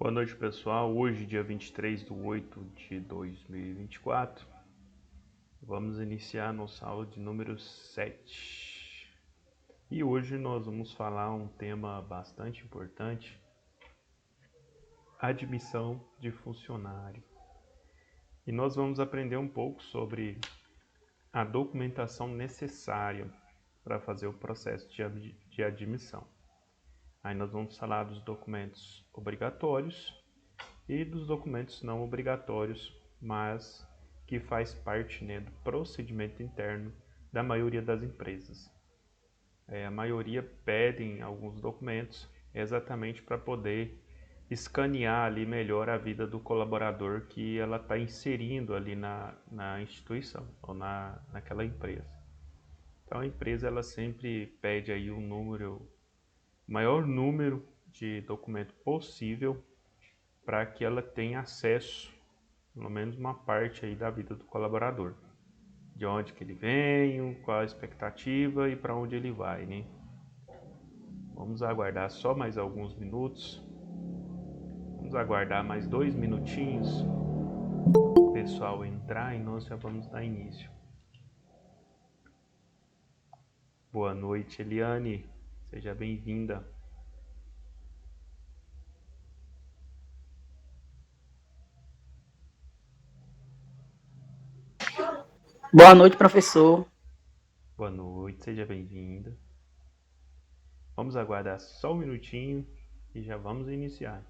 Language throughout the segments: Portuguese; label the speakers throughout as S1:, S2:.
S1: Boa noite, pessoal. Hoje, dia 23/8/2024, vamos iniciar nossa aula de número 7. E hoje nós vamos falar um tema bastante importante: admissão de funcionário. E nós vamos aprender um pouco sobre a documentação necessária para fazer o processo de admissão. Aí nós vamos falar dos documentos obrigatórios e dos documentos não obrigatórios, mas que faz parte, do procedimento interno da maioria das empresas. A maioria pedem alguns documentos exatamente para poder escanear ali melhor a vida do colaborador que ela está inserindo ali na instituição ou naquela empresa. Então a empresa ela sempre pede aí o maior número de documento possível para que ela tenha acesso, pelo menos uma parte aí da vida do colaborador. De onde que ele vem, qual a expectativa e para onde ele vai, né? Vamos aguardar só mais alguns minutos. Vamos aguardar mais 2 minutinhos o pessoal entrar e nós já vamos dar início. Boa noite, Eliane. Seja bem-vinda.
S2: Boa noite, professor.
S1: Boa noite, seja bem-vinda. Vamos aguardar só um minutinho e já vamos iniciar.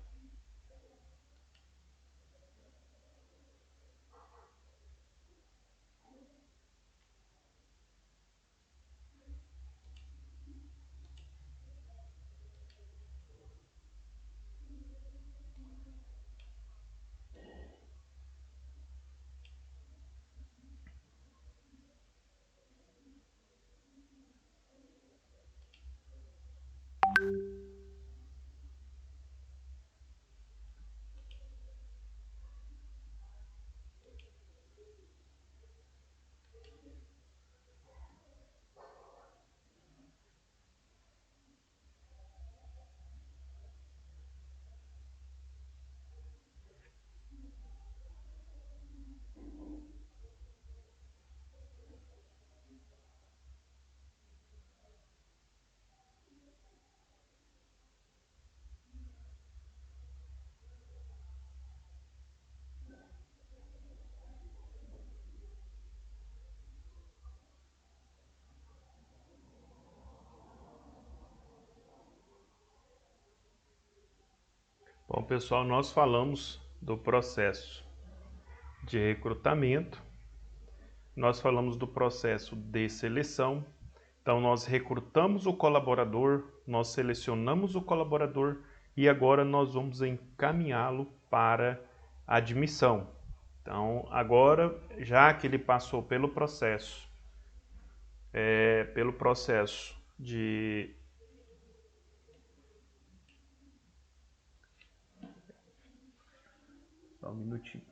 S1: Bom, pessoal, nós falamos do processo de recrutamento, nós falamos do processo de seleção. Então, nós recrutamos o colaborador, nós selecionamos o colaborador e agora nós vamos encaminhá-lo para a admissão. Então, agora, já que ele passou pelo processo de Só um minutinho.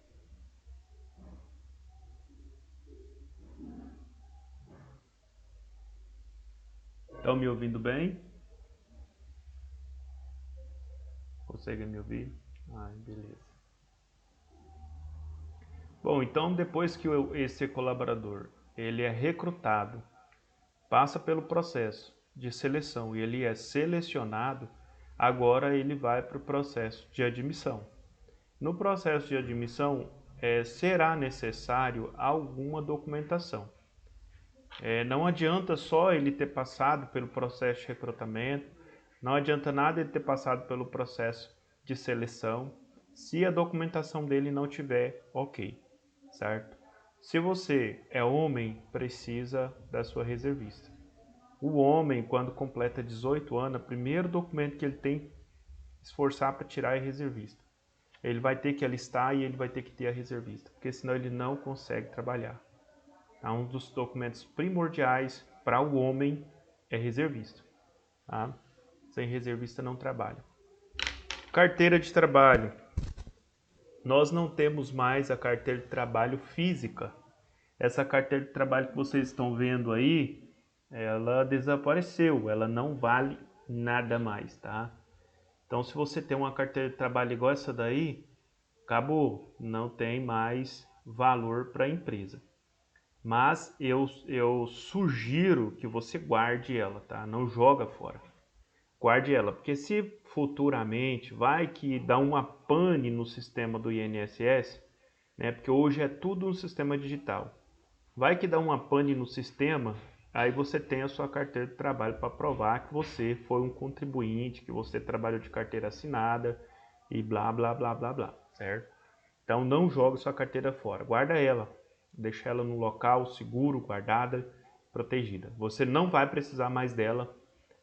S1: Estão me ouvindo bem? Conseguem me ouvir? Beleza. Bom, então depois que esse colaborador ele é recrutado, passa pelo processo de seleção e ele é selecionado, agora ele vai para o processo de admissão. No processo de admissão, será necessário alguma documentação. Não adianta só ele ter passado pelo processo de recrutamento, não adianta nada ele ter passado pelo processo de seleção, se a documentação dele não tiver ok, certo? Se você é homem, precisa da sua reservista. O homem, quando completa 18 anos, o primeiro documento que ele tem que esforçar para tirar é a reservista. Ele vai ter que alistar e ele vai ter que ter a reservista, porque senão ele não consegue trabalhar. Um dos documentos primordiais para o homem é reservista. Tá? Sem reservista não trabalha. Carteira de trabalho. Nós não temos mais a carteira de trabalho física. Essa carteira de trabalho que vocês estão vendo aí, ela desapareceu, ela não vale nada mais, tá? Então, se você tem uma carteira de trabalho igual essa daí, acabou, não tem mais valor para a empresa. Mas eu sugiro que você guarde ela, tá? Não joga fora. Guarde ela, porque se futuramente vai que dá uma pane no sistema do INSS, né? Porque hoje é tudo um sistema digital. Vai que dá uma pane no sistema, aí você tem a sua carteira de trabalho para provar que você foi um contribuinte, que você trabalhou de carteira assinada e blá blá blá blá blá, certo? Então não jogue sua carteira fora, guarda ela, deixa ela no local seguro, guardada, protegida. Você não vai precisar mais dela,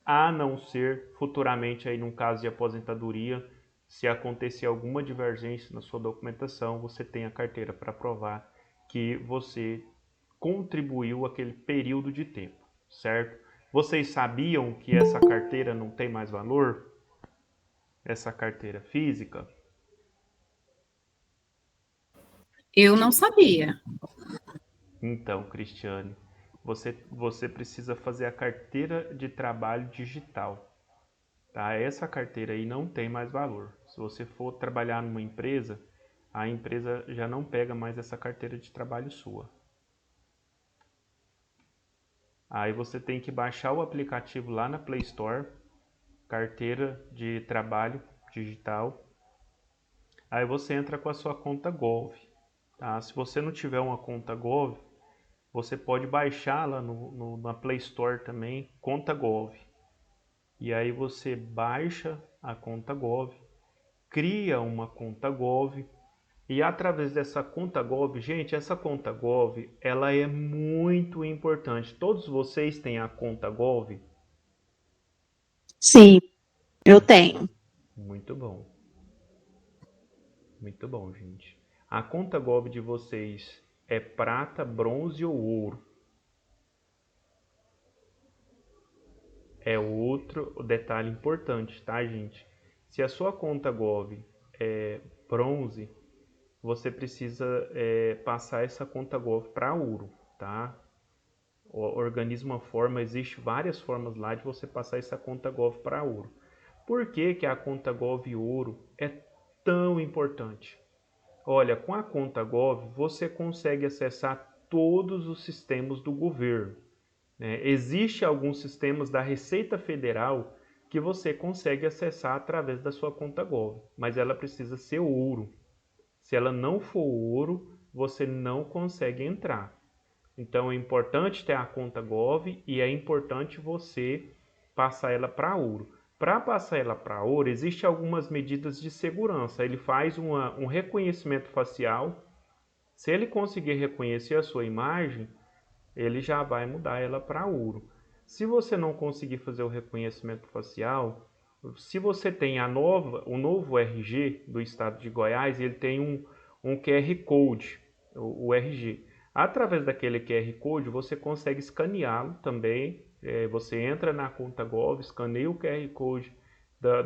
S1: a não ser futuramente aí num caso de aposentadoria, se acontecer alguma divergência na sua documentação, você tem a carteira para provar que você contribuiu aquele período de tempo, certo? Vocês sabiam que essa carteira não tem mais valor? Essa carteira física?
S3: Eu não sabia.
S1: Então, Cristiane, você precisa fazer a carteira de trabalho digital, tá? Essa carteira aí não tem mais valor. Se você for trabalhar numa empresa, a empresa já não pega mais essa carteira de trabalho sua. Aí você tem que baixar o aplicativo lá na Play Store, carteira de trabalho digital. Aí você entra com a sua conta Gov, tá? Se você não tiver uma conta Gov, você pode baixar lá na Play Store também, conta Gov. E aí você baixa a conta Gov, cria uma conta Gov e através dessa conta Gov, gente, essa conta Gov, ela é muito importante. Todos vocês têm a conta Gov?
S3: Sim, eu tenho.
S1: Muito bom. Muito bom, gente. A conta Gov de vocês é prata, bronze ou ouro? É outro detalhe importante, tá, gente? Se a sua conta Gov é bronze, você precisa passar essa conta Gov para ouro, tá? Organiza uma forma, existe várias formas lá de você passar essa conta Gov para ouro. Por que que a conta Gov ouro é tão importante? Olha, com a conta Gov você consegue acessar todos os sistemas do governo. Existem alguns sistemas da Receita Federal que você consegue acessar através da sua conta Gov, mas ela precisa ser ouro. Se ela não for ouro, você não consegue entrar. Então é importante ter a conta Gov e é importante você passar ela para ouro. Para passar ela para ouro, existem algumas medidas de segurança. Ele faz um reconhecimento facial. Se ele conseguir reconhecer a sua imagem, ele já vai mudar ela para ouro. Se você não conseguir fazer o reconhecimento facial, se você tem o novo RG do estado de Goiás, ele tem um QR Code, o RG. Através daquele QR Code, você consegue escaneá-lo também. Você entra na conta Gov, escaneia o QR Code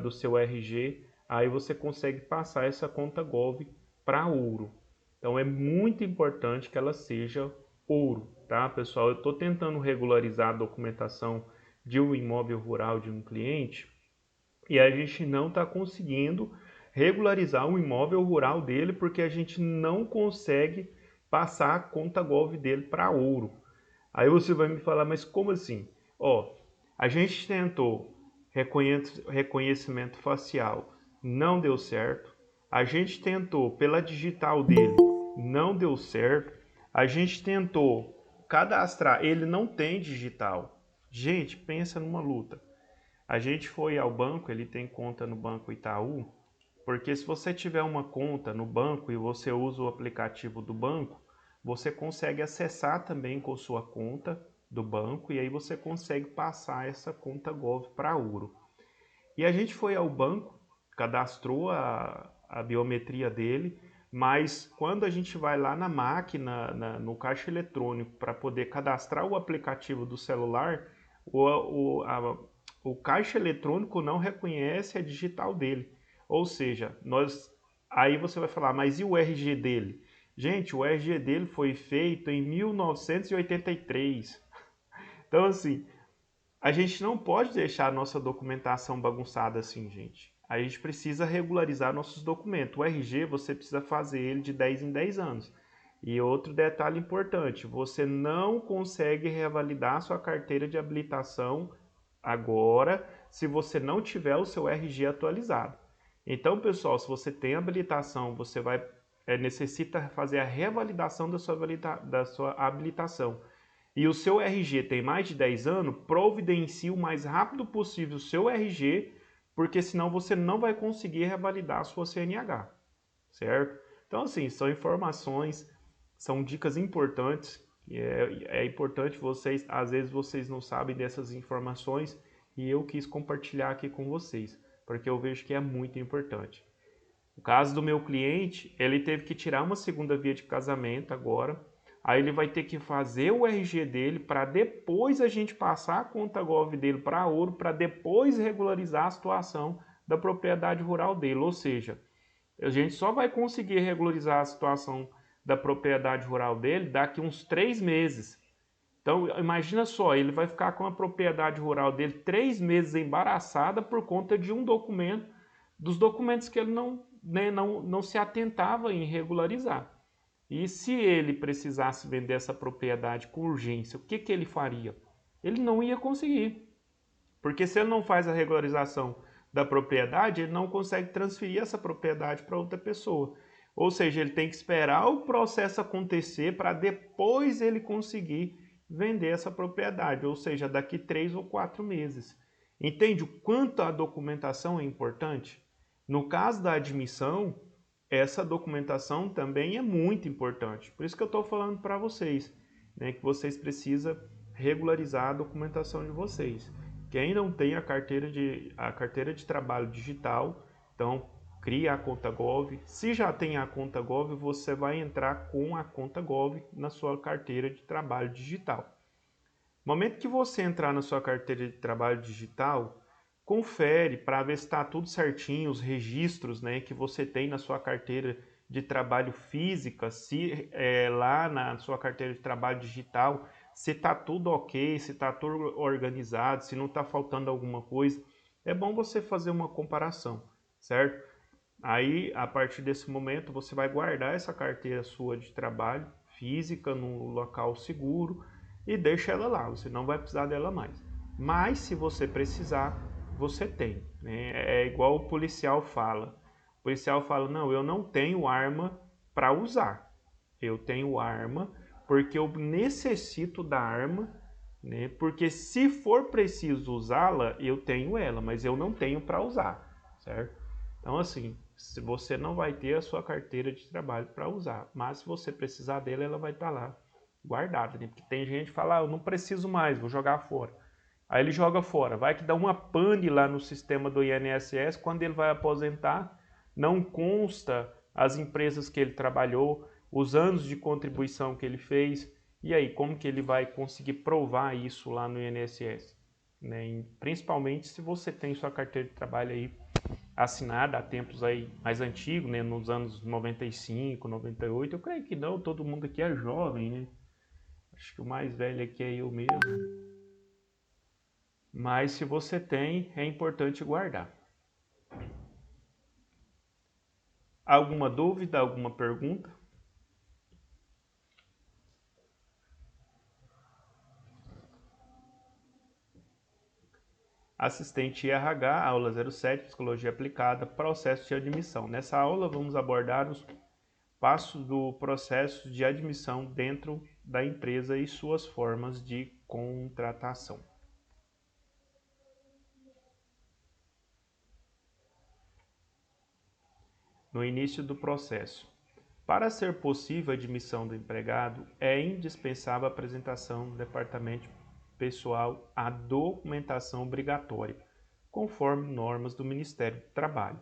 S1: do seu RG, aí você consegue passar essa conta Gov para ouro. Então é muito importante que ela seja ouro, tá, pessoal? Eu estou tentando regularizar a documentação de um imóvel rural de um cliente e a gente não está conseguindo regularizar o imóvel rural dele porque a gente não consegue passar a conta Gov dele para ouro. Aí você vai me falar, mas como assim? Ó, a gente tentou reconhecimento facial, não deu certo. A gente tentou pela digital dele, não deu certo. A gente tentou cadastrar, ele não tem digital. Gente, pensa numa luta. A gente foi ao banco, ele tem conta no Banco Itaú, porque se você tiver uma conta no banco e você usa o aplicativo do banco, você consegue acessar também com sua conta do banco e aí você consegue passar essa conta Gov para ouro. E a gente foi ao banco, cadastrou a biometria dele, mas quando a gente vai lá na máquina, no caixa eletrônico, para poder cadastrar o aplicativo do celular, o caixa eletrônico não reconhece a digital dele. Ou seja, aí você vai falar, mas e o RG dele? Gente, o RG dele foi feito em 1983. Então, assim, a gente não pode deixar a nossa documentação bagunçada assim, gente. a gente precisa regularizar nossos documentos. O RG você precisa fazer ele de 10 em 10 anos. E outro detalhe importante, você não consegue revalidar sua carteira de habilitação agora se você não tiver o seu RG atualizado. Então, pessoal, se você tem habilitação, você necessita fazer a revalidação da sua habilitação. E o seu RG tem mais de 10 anos, providencie o mais rápido possível o seu RG, porque senão você não vai conseguir revalidar a sua CNH, certo? Então, assim, são informações, são dicas importantes, e é importante vocês, às vezes vocês não sabem dessas informações, e eu quis compartilhar aqui com vocês, porque eu vejo que é muito importante. No caso do meu cliente, ele teve que tirar uma segunda via de casamento agora, aí ele vai ter que fazer o RG dele para depois a gente passar a conta Gov dele para ouro, para depois regularizar a situação da propriedade rural dele. Ou seja, a gente só vai conseguir regularizar a situação da propriedade rural dele daqui uns 3 meses. Então, imagina só, ele vai ficar com a propriedade rural dele 3 meses embaraçada por conta de um documento, dos documentos que ele não se atentava em regularizar. E se ele precisasse vender essa propriedade com urgência, o que ele faria? Ele não ia conseguir. Porque se ele não faz a regularização da propriedade, ele não consegue transferir essa propriedade para outra pessoa. Ou seja, ele tem que esperar o processo acontecer para depois ele conseguir vender essa propriedade. Ou seja, daqui 3 ou 4 meses. Entende o quanto a documentação é importante? No caso da admissão, essa documentação também é muito importante. Por isso que eu estou falando para vocês, né, que vocês precisam regularizar a documentação de vocês. Quem não tem a carteira de trabalho digital, então cria a conta Gov. Se já tem a conta Gov, você vai entrar com a conta Gov na sua carteira de trabalho digital. No momento que você entrar na sua carteira de trabalho digital, confere para ver se está tudo certinho, os registros, né, que você tem na sua carteira de trabalho física, se lá na sua carteira de trabalho digital, se está tudo ok, se está tudo organizado, se não está faltando alguma coisa. É bom você fazer uma comparação, certo? Aí, a partir desse momento, você vai guardar essa carteira sua de trabalho física num local seguro e deixa ela lá, você não vai precisar dela mais. Mas, se você precisar, você tem, né? É igual o policial fala. O policial fala, não, eu não tenho arma para usar. Eu tenho arma porque eu necessito da arma, né? Porque se for preciso usá-la, eu tenho ela, mas eu não tenho para usar, certo? Então, assim, se você não vai ter a sua carteira de trabalho para usar, mas se você precisar dela, ela vai estar lá guardada, né? Porque tem gente que fala, eu não preciso mais, vou jogar fora. Aí ele joga fora, vai que dá uma pane lá no sistema do INSS, quando ele vai aposentar, não consta as empresas que ele trabalhou, os anos de contribuição que ele fez, e aí como que ele vai conseguir provar isso lá no INSS? Né? Principalmente se você tem sua carteira de trabalho aí assinada há tempos aí mais antigos, né? Nos anos 95, 98, eu creio que não, todo mundo aqui é jovem, né? Acho que o mais velho aqui é eu mesmo. Mas se você tem, é importante guardar. Alguma dúvida, alguma pergunta? Assistente RH, aula 07, Psicologia Aplicada, processo de admissão. Nessa aula vamos abordar os passos do processo de admissão dentro da empresa e suas formas de contratação. No início do processo. Para ser possível a admissão do empregado, é indispensável a apresentação do departamento pessoal à documentação obrigatória, conforme normas do Ministério do Trabalho.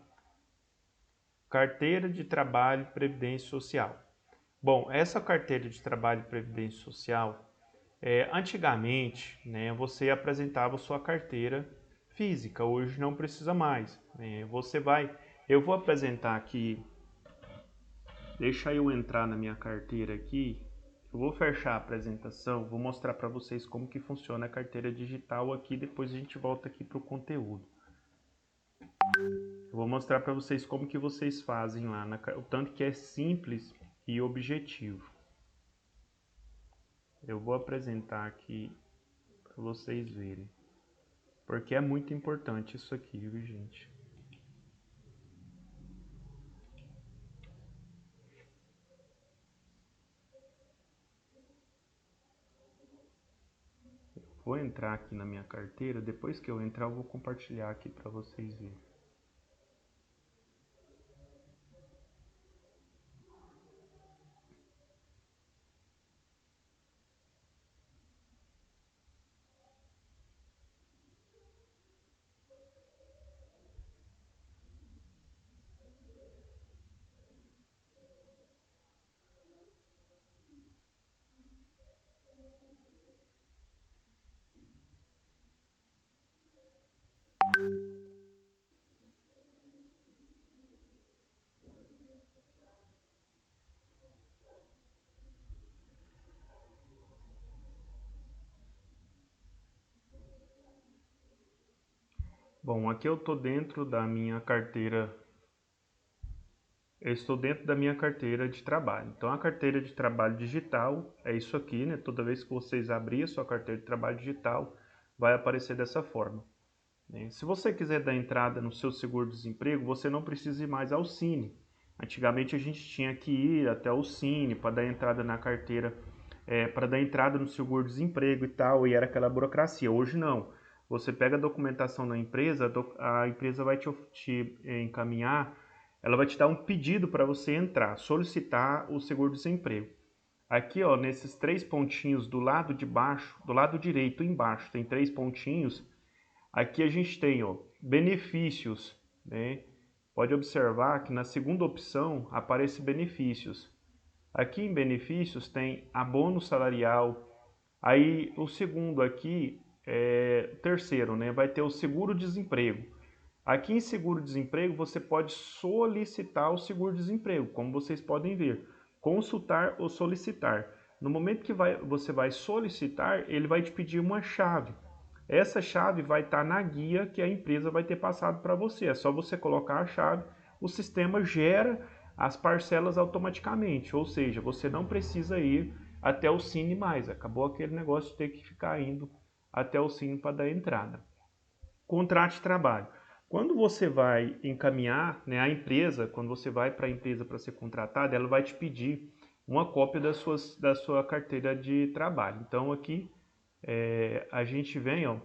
S1: Carteira de Trabalho e Previdência Social. Bom, essa carteira de trabalho e previdência social, antigamente, né, você apresentava sua carteira física, hoje não precisa mais. Né? Eu vou apresentar aqui, deixa eu entrar na minha carteira aqui, eu vou fechar a apresentação, vou mostrar para vocês como que funciona a carteira digital aqui, depois a gente volta aqui para o conteúdo. Eu vou mostrar para vocês como que vocês fazem lá, o tanto que é simples e objetivo. Eu vou apresentar aqui para vocês verem, porque é muito importante isso aqui, viu, gente? Vou entrar aqui na minha carteira, depois que eu entrar eu vou compartilhar aqui para vocês verem. Bom, aqui eu estou dentro da minha carteira. Eu estou dentro da minha carteira de trabalho. Então, a carteira de trabalho digital é isso aqui, né? Toda vez que vocês abrirem a sua carteira de trabalho digital, vai aparecer dessa forma. Se você quiser dar entrada no seu seguro-desemprego, você não precisa ir mais ao Cine. Antigamente a gente tinha que ir até o Cine para dar entrada na carteira, para dar entrada no seguro-desemprego e tal, e era aquela burocracia. Hoje não. Você pega a documentação na empresa, a empresa vai te encaminhar, ela vai te dar um pedido para você entrar, solicitar o seguro-desemprego. Aqui, ó, nesses 3 pontinhos do lado de baixo, do lado direito embaixo, tem 3 pontinhos. Aqui a gente tem, ó, benefícios, né? Pode observar que na segunda opção aparece benefícios. Aqui em benefícios tem abono salarial. Aí o segundo aqui, terceiro, né? Vai ter o seguro-desemprego. Aqui em seguro-desemprego você pode solicitar o seguro-desemprego, como vocês podem ver. Consultar ou solicitar. No momento que você vai solicitar, ele vai te pedir uma chave. Essa chave vai estar na guia que a empresa vai ter passado para você. É só você colocar a chave, o sistema gera as parcelas automaticamente. Ou seja, você não precisa ir até o Cine mais. Acabou aquele negócio de ter que ficar indo até o Cine para dar entrada. Contrato de trabalho. Quando você vai encaminhar, né, a empresa, quando você vai para a empresa para ser contratada, ela vai te pedir uma cópia da sua carteira de trabalho. Então aqui a gente vem, ó,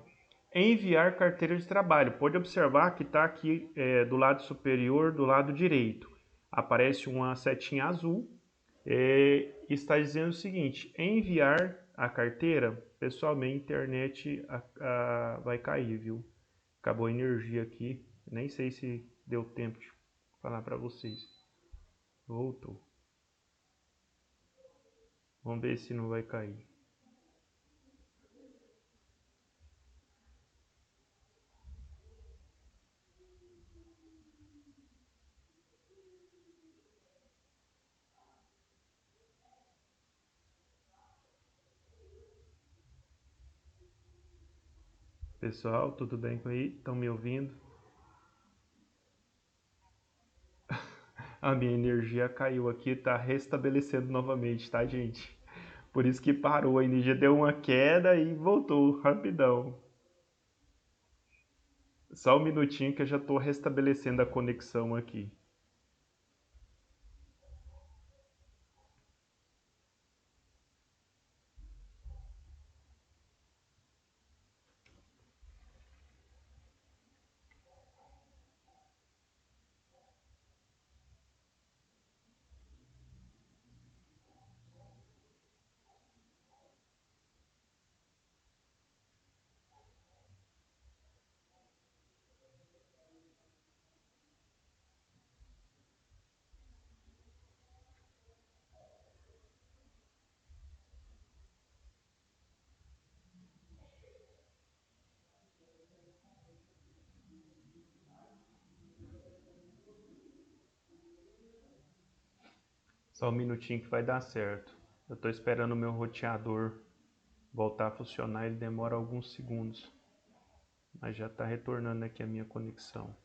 S1: enviar carteira de trabalho. Pode observar que está aqui do lado superior, do lado direito. Aparece uma setinha azul e está dizendo o seguinte: enviar a carteira. Pessoal, minha internet vai cair, viu? Acabou a energia aqui. Nem sei se deu tempo de falar para vocês. Voltou. Vamos ver se não vai cair. Pessoal, tudo bem com aí? Estão me ouvindo? A minha energia caiu aqui, tá restabelecendo novamente, tá, gente? Por isso que parou, a energia deu uma queda e voltou rapidão. Só um minutinho que eu já tô restabelecendo a conexão aqui. Só um minutinho que vai dar certo. Eu tô esperando o meu roteador voltar a funcionar, ele demora alguns segundos. Mas já tá retornando aqui a minha conexão.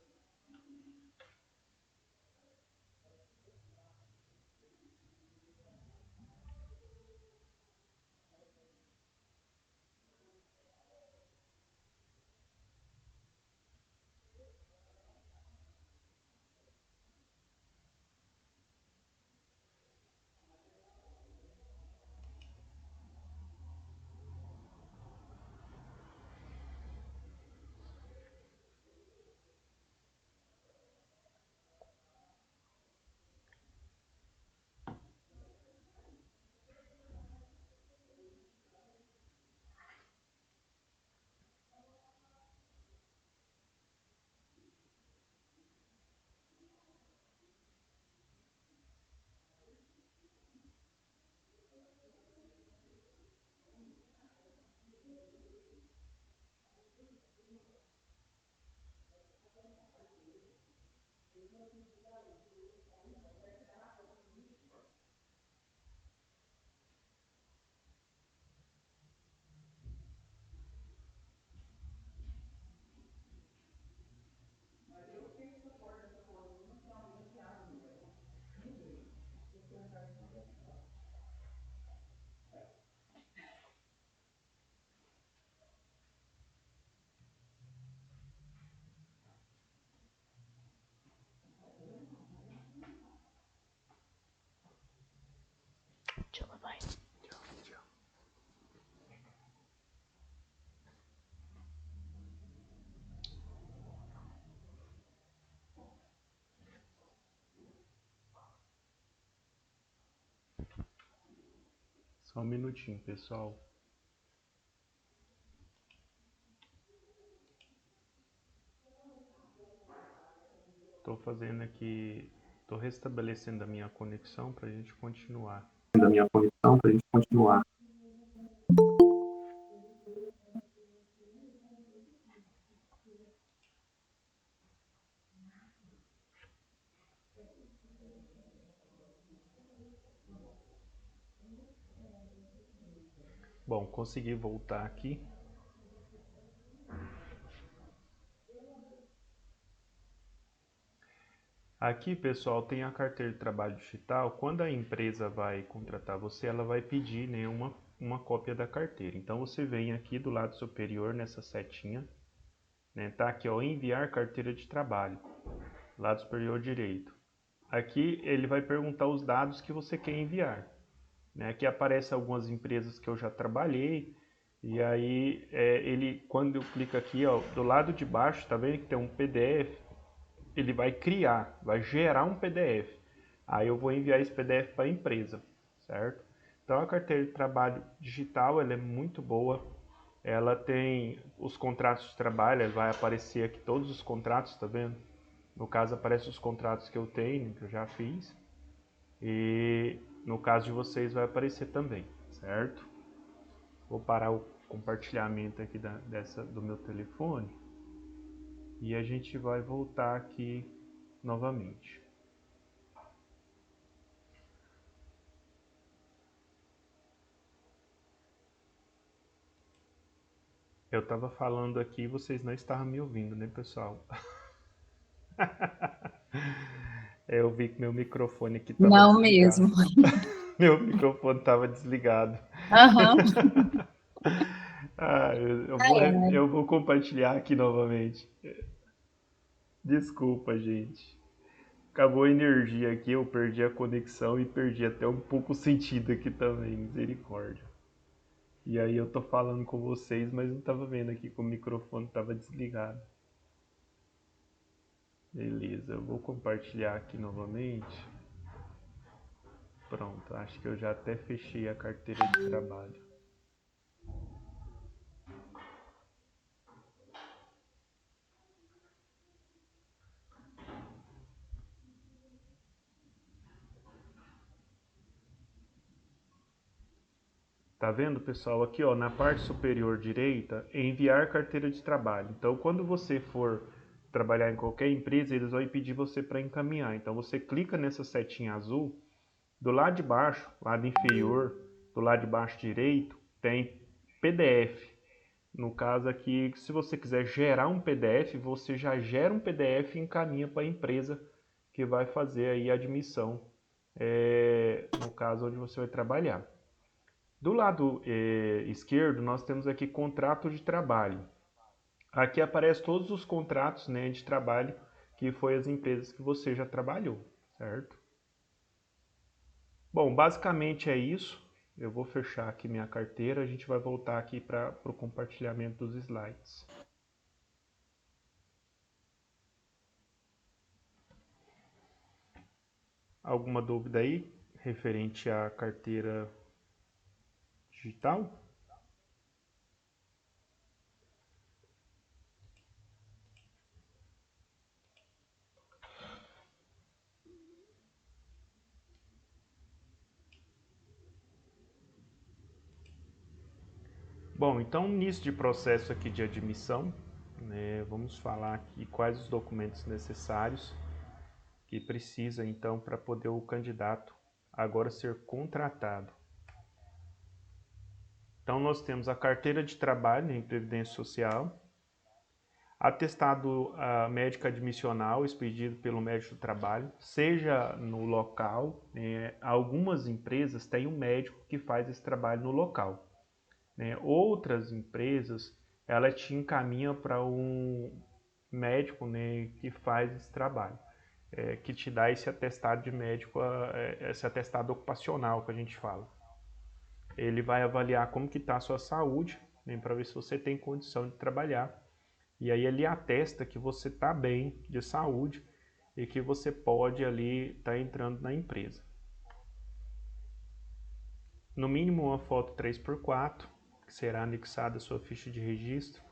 S1: Só um minutinho, pessoal. Estou fazendo aqui, estou restabelecendo a minha conexão para a gente continuar. Bom, consegui voltar aqui. Aqui, pessoal, tem a carteira de trabalho digital. Quando a empresa vai contratar você, ela vai pedir, né, uma cópia da carteira. Então, você vem aqui do lado superior, nessa setinha, né, tá aqui, ó, enviar carteira de trabalho, lado superior direito. Aqui, ele vai perguntar os dados que você quer enviar. Né? Aqui aparece algumas empresas que eu já trabalhei, e aí, quando eu clico aqui, ó, do lado de baixo, tá vendo que tem um PDF? Ele vai gerar um PDF. Aí eu vou enviar esse PDF para a empresa, certo? Então a carteira de trabalho digital, ela é muito boa. Ela tem os contratos de trabalho, vai aparecer aqui todos os contratos, tá vendo? No caso aparecem os contratos que eu tenho, que eu já fiz. E no caso de vocês vai aparecer também, certo? Vou parar o compartilhamento aqui do meu telefone. E a gente vai voltar aqui novamente. Eu estava falando aqui e vocês não estavam me ouvindo, né, pessoal? Eu vi que meu microfone aqui estava
S3: Não
S1: desligado.
S3: mesmo.
S1: Meu microfone estava desligado.
S3: Aham.
S1: Eu vou compartilhar aqui novamente. Desculpa, gente. Acabou a energia aqui, eu perdi a conexão e perdi até um pouco o sentido aqui também, misericórdia. E aí eu tô falando com vocês, mas não tava vendo aqui que o microfone tava desligado. Beleza, eu vou compartilhar aqui novamente. Pronto, acho que eu já até fechei a carteira de trabalho. Tá vendo, pessoal? Aqui, ó, na parte superior direita, enviar carteira de trabalho. Então, quando você for trabalhar em qualquer empresa, eles vão pedir você para encaminhar. Então, você clica nessa setinha azul. Do lado de baixo, lado inferior, do lado de baixo direito, tem PDF. No caso aqui, se você quiser gerar um PDF, você já gera um PDF e encaminha para a empresa que vai fazer aí a admissão, no caso onde você vai trabalhar. Do lado esquerdo, nós temos aqui contrato de trabalho. Aqui aparecem todos os contratos, né, de trabalho que foi as empresas que você já trabalhou, certo? Bom, basicamente é isso. Eu vou fechar aqui minha carteira, a gente vai voltar aqui para o compartilhamento dos slides. Alguma dúvida aí referente à carteira digital? Bom, então início de processo aqui de admissão, né, vamos falar aqui quais os documentos necessários que precisa então para poder o candidato agora ser contratado. Então nós temos a carteira de trabalho em Previdência Social, atestado médico admissional expedido pelo médico do trabalho, seja no local, algumas empresas têm um médico que faz esse trabalho no local. Né? Outras empresas, ela te encaminha para um médico, né, que faz esse trabalho, que te dá esse atestado de médico, esse atestado ocupacional que a gente fala. Ele vai avaliar como que está a sua saúde, né, para ver se você tem condição de trabalhar. E aí ele atesta que você está bem de saúde e que você pode ali estar entrando na empresa. no mínimo uma foto 3x4, que será anexada à sua ficha de registro,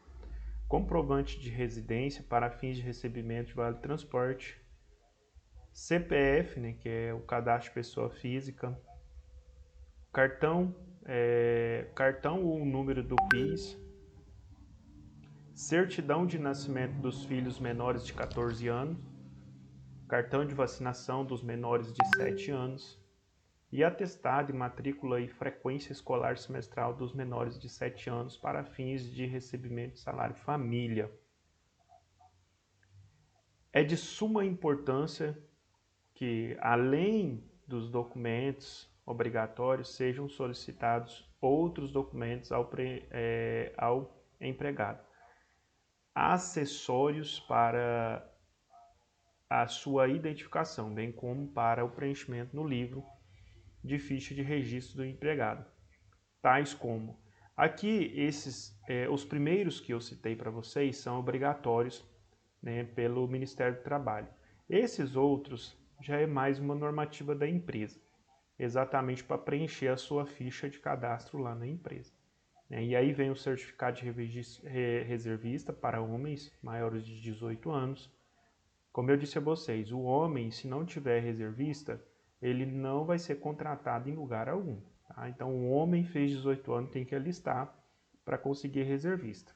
S1: comprovante de residência para fins de recebimento de vale transporte, CPF, né, que é o cadastro de pessoa física, cartão ou número do PIS, certidão de nascimento dos filhos menores de 14 anos, cartão de vacinação dos menores de 7 anos e atestado de matrícula e frequência escolar semestral dos menores de 7 anos para fins de recebimento de salário família. É de suma importância que, além dos documentos obrigatórios, sejam solicitados outros documentos ao empregado. Acessórios para a sua identificação, bem como para o preenchimento no livro de ficha de registro do empregado, tais como aqui os primeiros que eu citei para vocês são obrigatórios, né, pelo Ministério do Trabalho. Esses outros já é mais uma normativa da empresa, exatamente para preencher a sua ficha de cadastro lá na empresa. E aí vem o certificado de reservista para homens maiores de 18 anos. Como eu disse a vocês, o homem, se não tiver reservista, ele não vai ser contratado em lugar algum. Tá? Então, o homem fez 18 anos tem que alistar para conseguir reservista.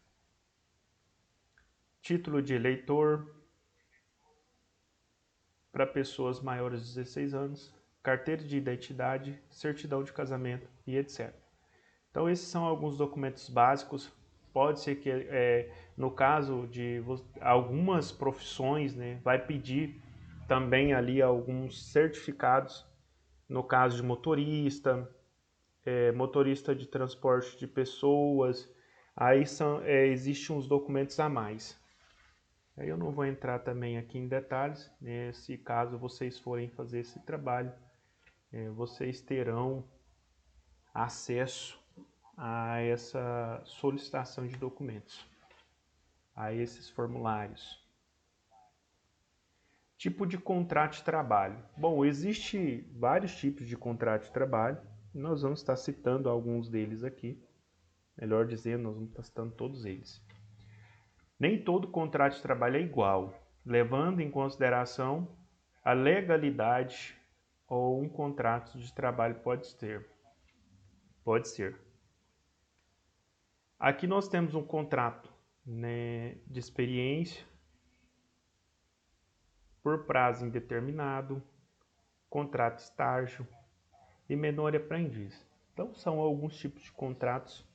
S1: Título de eleitor para pessoas maiores de 16 anos, carteira de identidade, certidão de casamento e etc. Então, esses são alguns documentos básicos. Pode ser que, no caso de algumas profissões, né, vai pedir também ali alguns certificados, no caso de motorista, motorista de transporte de pessoas, aí existem uns documentos a mais. Aí eu não vou entrar também aqui em detalhes, né, se caso vocês forem fazer esse trabalho, vocês terão acesso a essa solicitação de documentos, a esses formulários. Tipo de contrato de trabalho. Bom, existe vários tipos de contrato de trabalho. Nós vamos estar citando alguns deles aqui. Melhor dizendo, nós vamos estar citando todos eles. Nem todo contrato de trabalho é igual, levando em consideração a legalidade ou um contrato de trabalho pode ser. Aqui nós temos um contrato, né, de experiência por prazo indeterminado, contrato estágio e menor aprendiz. Então são alguns tipos de contratos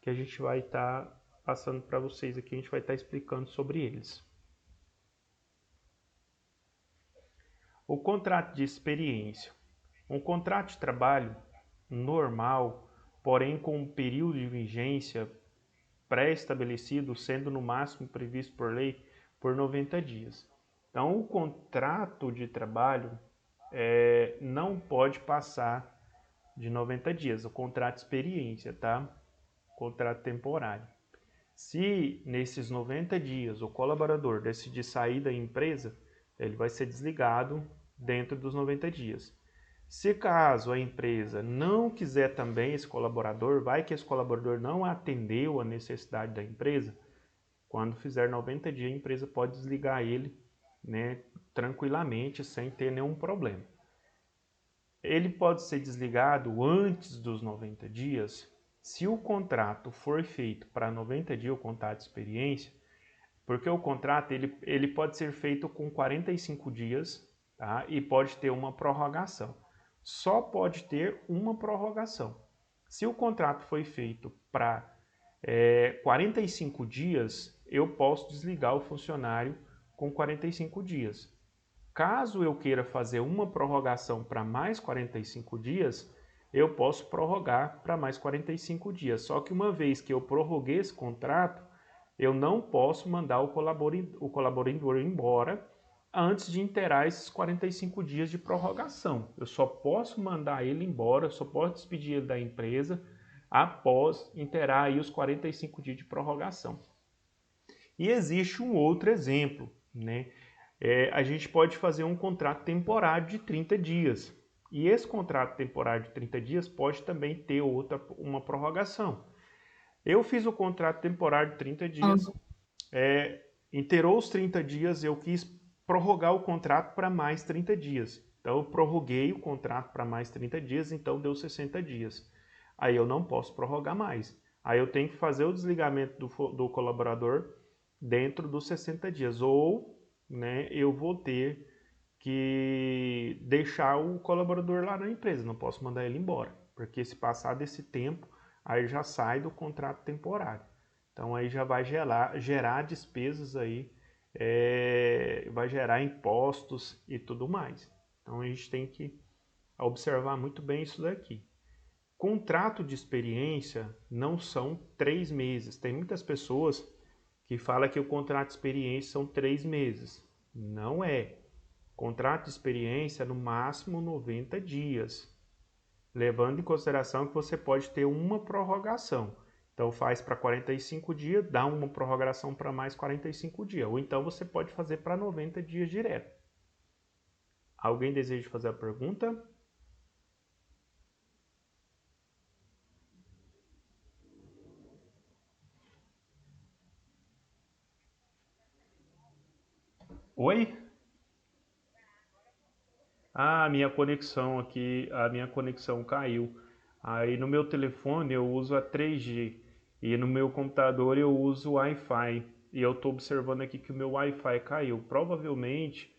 S1: que a gente vai estar passando para vocês aqui, a gente vai estar explicando sobre eles. O contrato de experiência. Um contrato de trabalho normal, porém com um período de vigência pré-estabelecido, sendo no máximo previsto por lei por 90 dias. Então, o contrato de trabalho não pode passar de 90 dias, o contrato de experiência, tá? Contrato temporário. Se nesses 90 dias o colaborador decidir sair da empresa, ele vai ser desligado dentro dos 90 dias. Se caso a empresa não quiser também esse colaborador, vai que esse colaborador não atendeu a necessidade da empresa, quando fizer 90 dias a empresa pode desligar ele, né, tranquilamente, sem ter nenhum problema. Ele pode ser desligado antes dos 90 dias se o contrato for feito para 90 dias, o contrato de experiência, porque o contrato ele pode ser feito com 45 dias, tá? E pode ter uma prorrogação. Só pode ter uma prorrogação. Se o contrato foi feito para 45 dias, eu posso desligar o funcionário com 45 dias. Caso eu queira fazer uma prorrogação para mais 45 dias, eu posso prorrogar para mais 45 dias. Só que uma vez que eu prorroguei esse contrato, eu não posso mandar o colaborador embora antes de inteirar esses 45 dias de prorrogação. Eu só posso mandar ele embora, só posso despedir ele da empresa após inteirar aí os 45 dias de prorrogação. E existe um outro exemplo, né? A gente pode fazer um contrato temporário de 30 dias. E esse contrato temporário de 30 dias pode também ter uma prorrogação. Eu fiz o contrato temporário de 30 dias, inteirou os 30 dias, eu quis prorrogar o contrato para mais 30 dias. Então eu prorroguei o contrato para mais 30 dias, então deu 60 dias. Aí eu não posso prorrogar mais. Aí eu tenho que fazer o desligamento do colaborador dentro dos 60 dias. Ou, né, eu vou ter que deixar o colaborador lá na empresa, não posso mandar ele embora. Porque se passar desse tempo, aí já sai do contrato temporário. Então aí já vai gerar despesas aí, vai gerar impostos e tudo mais. Então a gente tem que observar muito bem isso daqui. Contrato de experiência não são 3 meses. Tem muitas pessoas que falam que o contrato de experiência são 3 meses. Não é. Contrato de experiência no máximo 90 dias, levando em consideração que você pode ter uma prorrogação. Então faz para 45 dias, dá uma prorrogação para mais 45 dias. Ou então você pode fazer para 90 dias direto. Alguém deseja fazer a pergunta? Oi? Ah, minha conexão aqui, a minha conexão caiu. Aí no meu telefone eu uso a 3G e no meu computador eu uso o Wi-Fi. E eu estou observando aqui que o meu Wi-Fi caiu. Provavelmente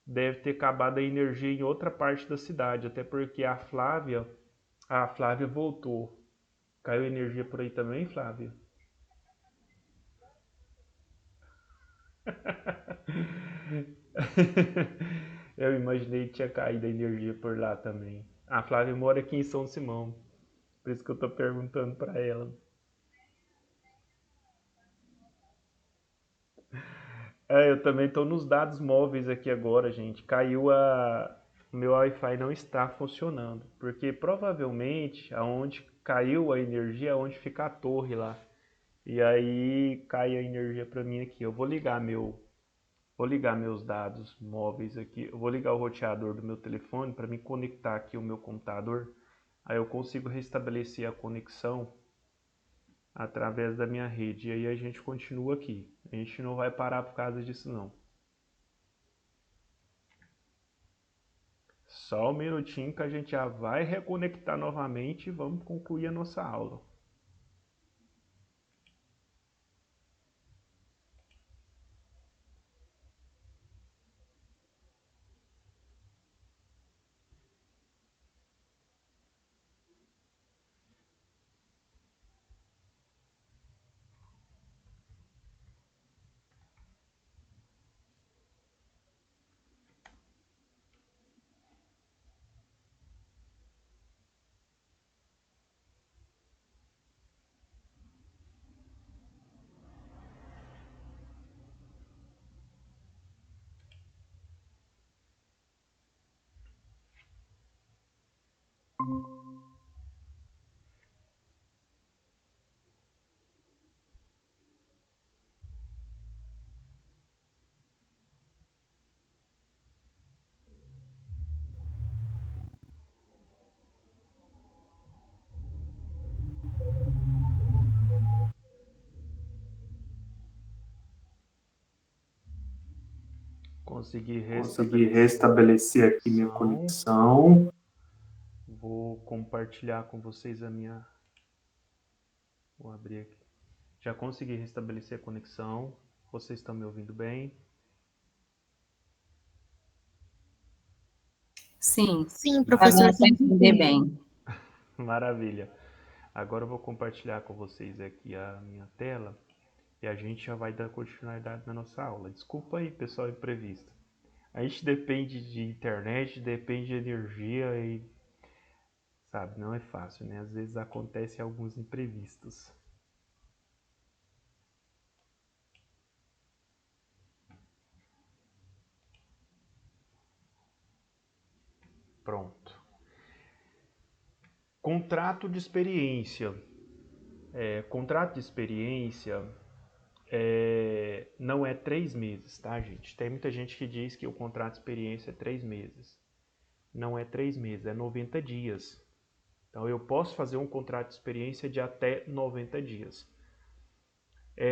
S1: deve ter acabado a energia em outra parte da cidade, até porque a Flávia voltou. Caiu energia por aí também, Flávia? Eu imaginei que tinha caído a energia por lá também. A Flávia mora aqui em São Simão, por isso que eu tô perguntando para ela. Eu também tô nos dados móveis aqui agora, gente. O meu Wi-Fi não está funcionando, porque provavelmente aonde caiu a energia é onde fica a torre lá. E aí cai a energia para mim aqui. Vou ligar meus dados móveis aqui. Eu vou ligar o roteador do meu telefone para me conectar aqui o meu computador. Aí eu consigo restabelecer a conexão através da minha rede. E aí a gente continua aqui. A gente não vai parar por causa disso não. Só um minutinho que a gente já vai reconectar novamente e vamos concluir a nossa aula. Consegui restabelecer aqui minha conexão. Vou compartilhar com vocês a minha... Vou abrir aqui. Já consegui restabelecer a conexão. Vocês estão me ouvindo bem?
S3: Sim,
S2: Sim,
S3: tá
S2: professor,
S3: dando para entender bem.
S1: Maravilha. Agora eu vou compartilhar com vocês aqui a minha tela e a gente já vai dar continuidade na nossa aula. Desculpa aí, pessoal imprevisto. A gente depende de internet, depende de energia e, sabe, não é fácil, né? Às vezes acontecem alguns imprevistos. Pronto. Contrato de experiência. Contrato de experiência não é 3 meses, tá, gente? Tem muita gente que diz que o contrato de experiência é 3 meses. não é 3 meses, é 90 dias. Então eu posso fazer um contrato de experiência de até 90 dias.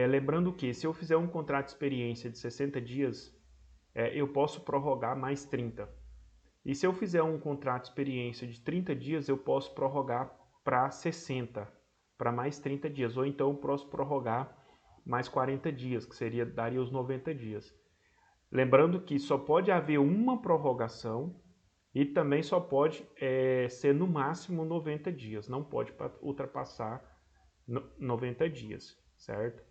S1: Lembrando que se eu fizer um contrato de experiência de 60 dias, eu posso prorrogar mais 30. E se eu fizer um contrato de experiência de 30 dias, eu posso prorrogar para 60, para mais 30 dias. Ou então eu posso prorrogar mais 40 dias, que daria os 90 dias. Lembrando que só pode haver uma prorrogação e também só pode ser no máximo 90 dias. Não pode ultrapassar 90 dias, certo?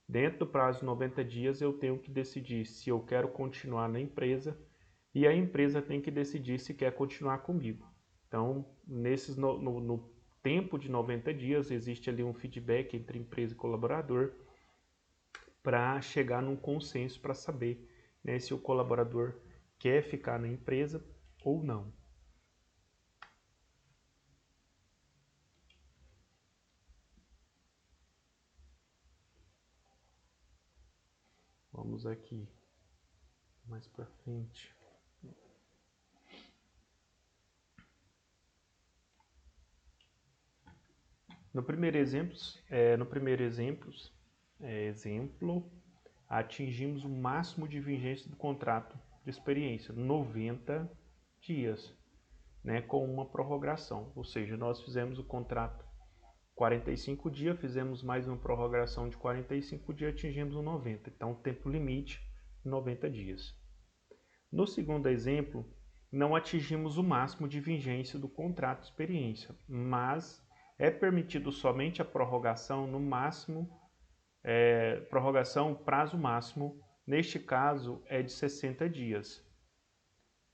S1: Dentro do prazo de 90 dias eu tenho que decidir se eu quero continuar na empresa e a empresa tem que decidir se quer continuar comigo. Então, no tempo de 90 dias existe ali um feedback entre empresa e colaborador para chegar num consenso para saber, né, se o colaborador quer ficar na empresa ou não. Vamos aqui mais para frente. No primeiro exemplo, atingimos o máximo de vigência do contrato de experiência, 90 dias, né, com uma prorrogação. Ou seja, nós fizemos o contrato 45 dias, fizemos mais uma prorrogação de 45 dias, atingimos o 90. Então, tempo limite, 90 dias. No segundo exemplo, não atingimos o máximo de vigência do contrato de experiência, mas é permitido somente a prorrogação no máximo, prazo máximo, neste caso é de 60 dias.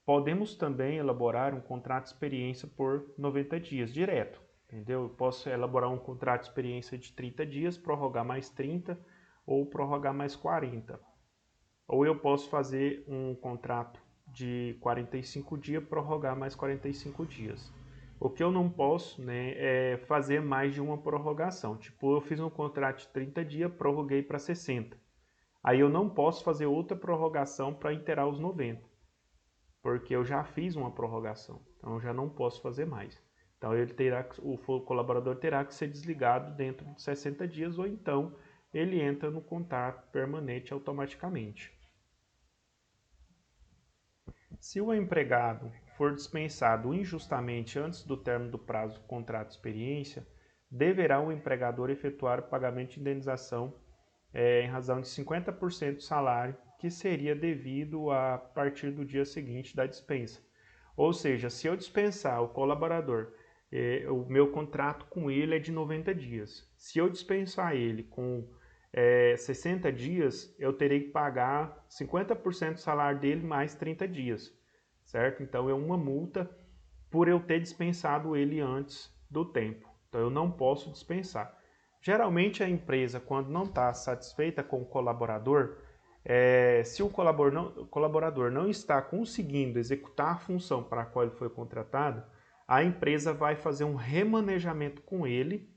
S1: Podemos também elaborar um contrato de experiência por 90 dias, direto, entendeu? Eu posso elaborar um contrato de experiência de 30 dias, prorrogar mais 30 ou prorrogar mais 40. Ou eu posso fazer um contrato de 45 dias, prorrogar mais 45 dias. O que eu não posso, né, é fazer mais de uma prorrogação. Tipo, eu fiz um contrato de 30 dias, prorroguei para 60. Aí eu não posso fazer outra prorrogação para inteirar os 90, porque eu já fiz uma prorrogação. Então eu já não posso fazer mais. Então o colaborador terá que ser desligado dentro de 60 dias ou então ele entra no contrato permanente automaticamente. Se o empregado for dispensado injustamente antes do término do prazo do contrato de experiência, deverá o empregador efetuar o pagamento de indenização em razão de 50% do salário, que seria devido a partir do dia seguinte da dispensa. Ou seja, se eu dispensar o colaborador, o meu contrato com ele é de 90 dias. Se eu dispensar ele com 60 dias, eu terei que pagar 50% do salário dele mais 30 dias, certo? Então é uma multa por eu ter dispensado ele antes do tempo. Então eu não posso dispensar. Geralmente a empresa, quando não está satisfeita com o colaborador, se o colaborador não está conseguindo executar a função para a qual ele foi contratado, a empresa vai fazer um remanejamento com ele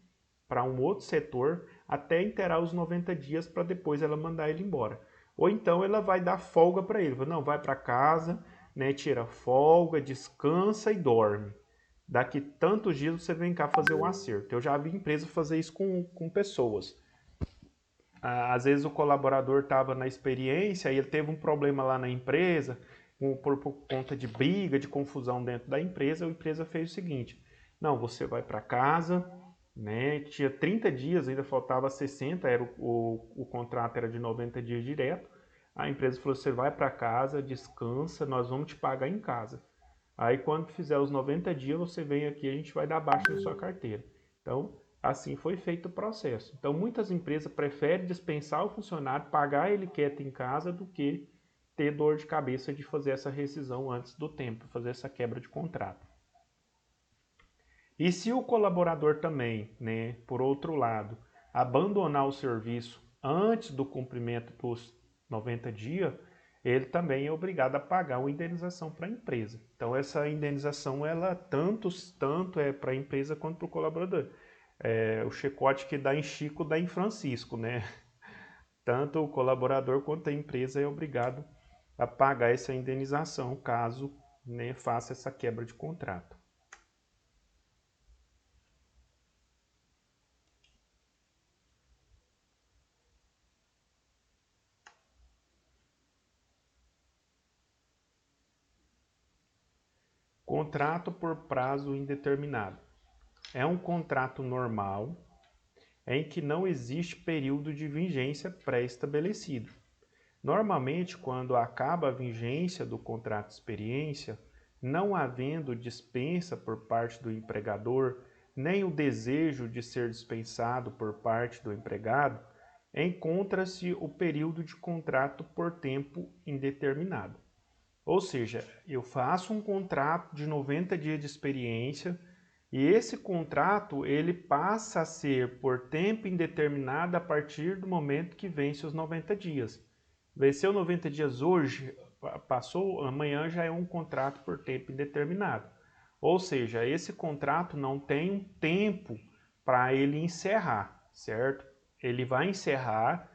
S1: para um outro setor até inteirar os 90 dias para depois ela mandar ele embora. Ou então ela vai dar folga para ele, não, vai para casa, né, tira folga, descansa e dorme. Daqui tantos dias você vem cá fazer o acerto. Eu já vi empresa fazer isso com pessoas. Às vezes o colaborador estava na experiência e ele teve um problema lá na empresa, por conta de briga, de confusão dentro da empresa, a empresa fez o seguinte: não, você vai para casa, né? Tinha 30 dias, ainda faltava 60, o contrato era de 90 dias direto. A empresa falou: você vai para casa, descansa, nós vamos te pagar em casa. Aí quando fizer os 90 dias, você vem aqui, a gente vai dar baixa na sua carteira. Então, assim foi feito o processo. Então, muitas empresas preferem dispensar o funcionário, pagar ele quieto em casa, do que ter dor de cabeça de fazer essa rescisão antes do tempo, fazer essa quebra de contrato. E se o colaborador também, né, por outro lado, abandonar o serviço antes do cumprimento dos 90 dias, ele também é obrigado a pagar uma indenização para a empresa. Então essa indenização, ela tanto é para a empresa quanto para o colaborador. O chicote que dá em Chico dá em Francisco, né? Tanto o colaborador quanto a empresa é obrigado a pagar essa indenização caso né, faça essa quebra de contrato. Contrato por prazo indeterminado. É um contrato normal em que não existe período de vigência pré-estabelecido. Normalmente, quando acaba a vigência do contrato de experiência, não havendo dispensa por parte do empregador, nem o desejo de ser dispensado por parte do empregado, encontra-se o período de contrato por tempo indeterminado. Ou seja, eu faço um contrato de 90 dias de experiência e esse contrato ele passa a ser por tempo indeterminado a partir do momento que vence os 90 dias. Venceu 90 dias hoje, passou, amanhã já é um contrato por tempo indeterminado. Ou seja, esse contrato não tem um tempo para ele encerrar, certo? Ele vai encerrar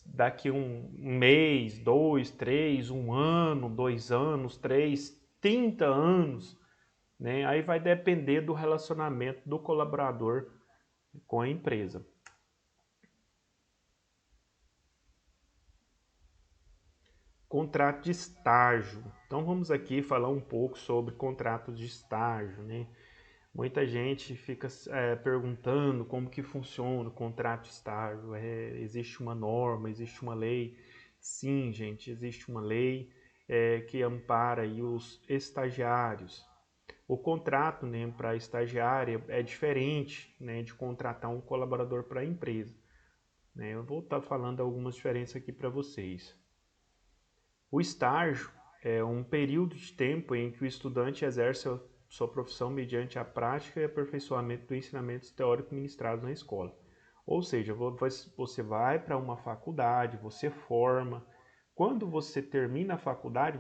S1: daqui um mês, 2, 3, 1 ano, 2 anos, 3, 30 anos, né? Aí vai depender do relacionamento do colaborador com a empresa. Contrato de estágio. Então vamos aqui falar um pouco sobre contratos de estágio, né? Muita gente fica perguntando como que funciona o contrato de estágio. Existe uma norma, existe uma lei? Sim, gente, existe uma lei que ampara aí os estagiários. O contrato, né, para estagiário é diferente, né, de contratar um colaborador para a empresa, né? Eu vou estar falando algumas diferenças aqui para vocês. O estágio é um período de tempo em que o estudante exerce a sua profissão mediante a prática e aperfeiçoamento do ensinamento teórico ministrado na escola. Ou seja, você vai para uma faculdade, você forma. Quando você termina a faculdade,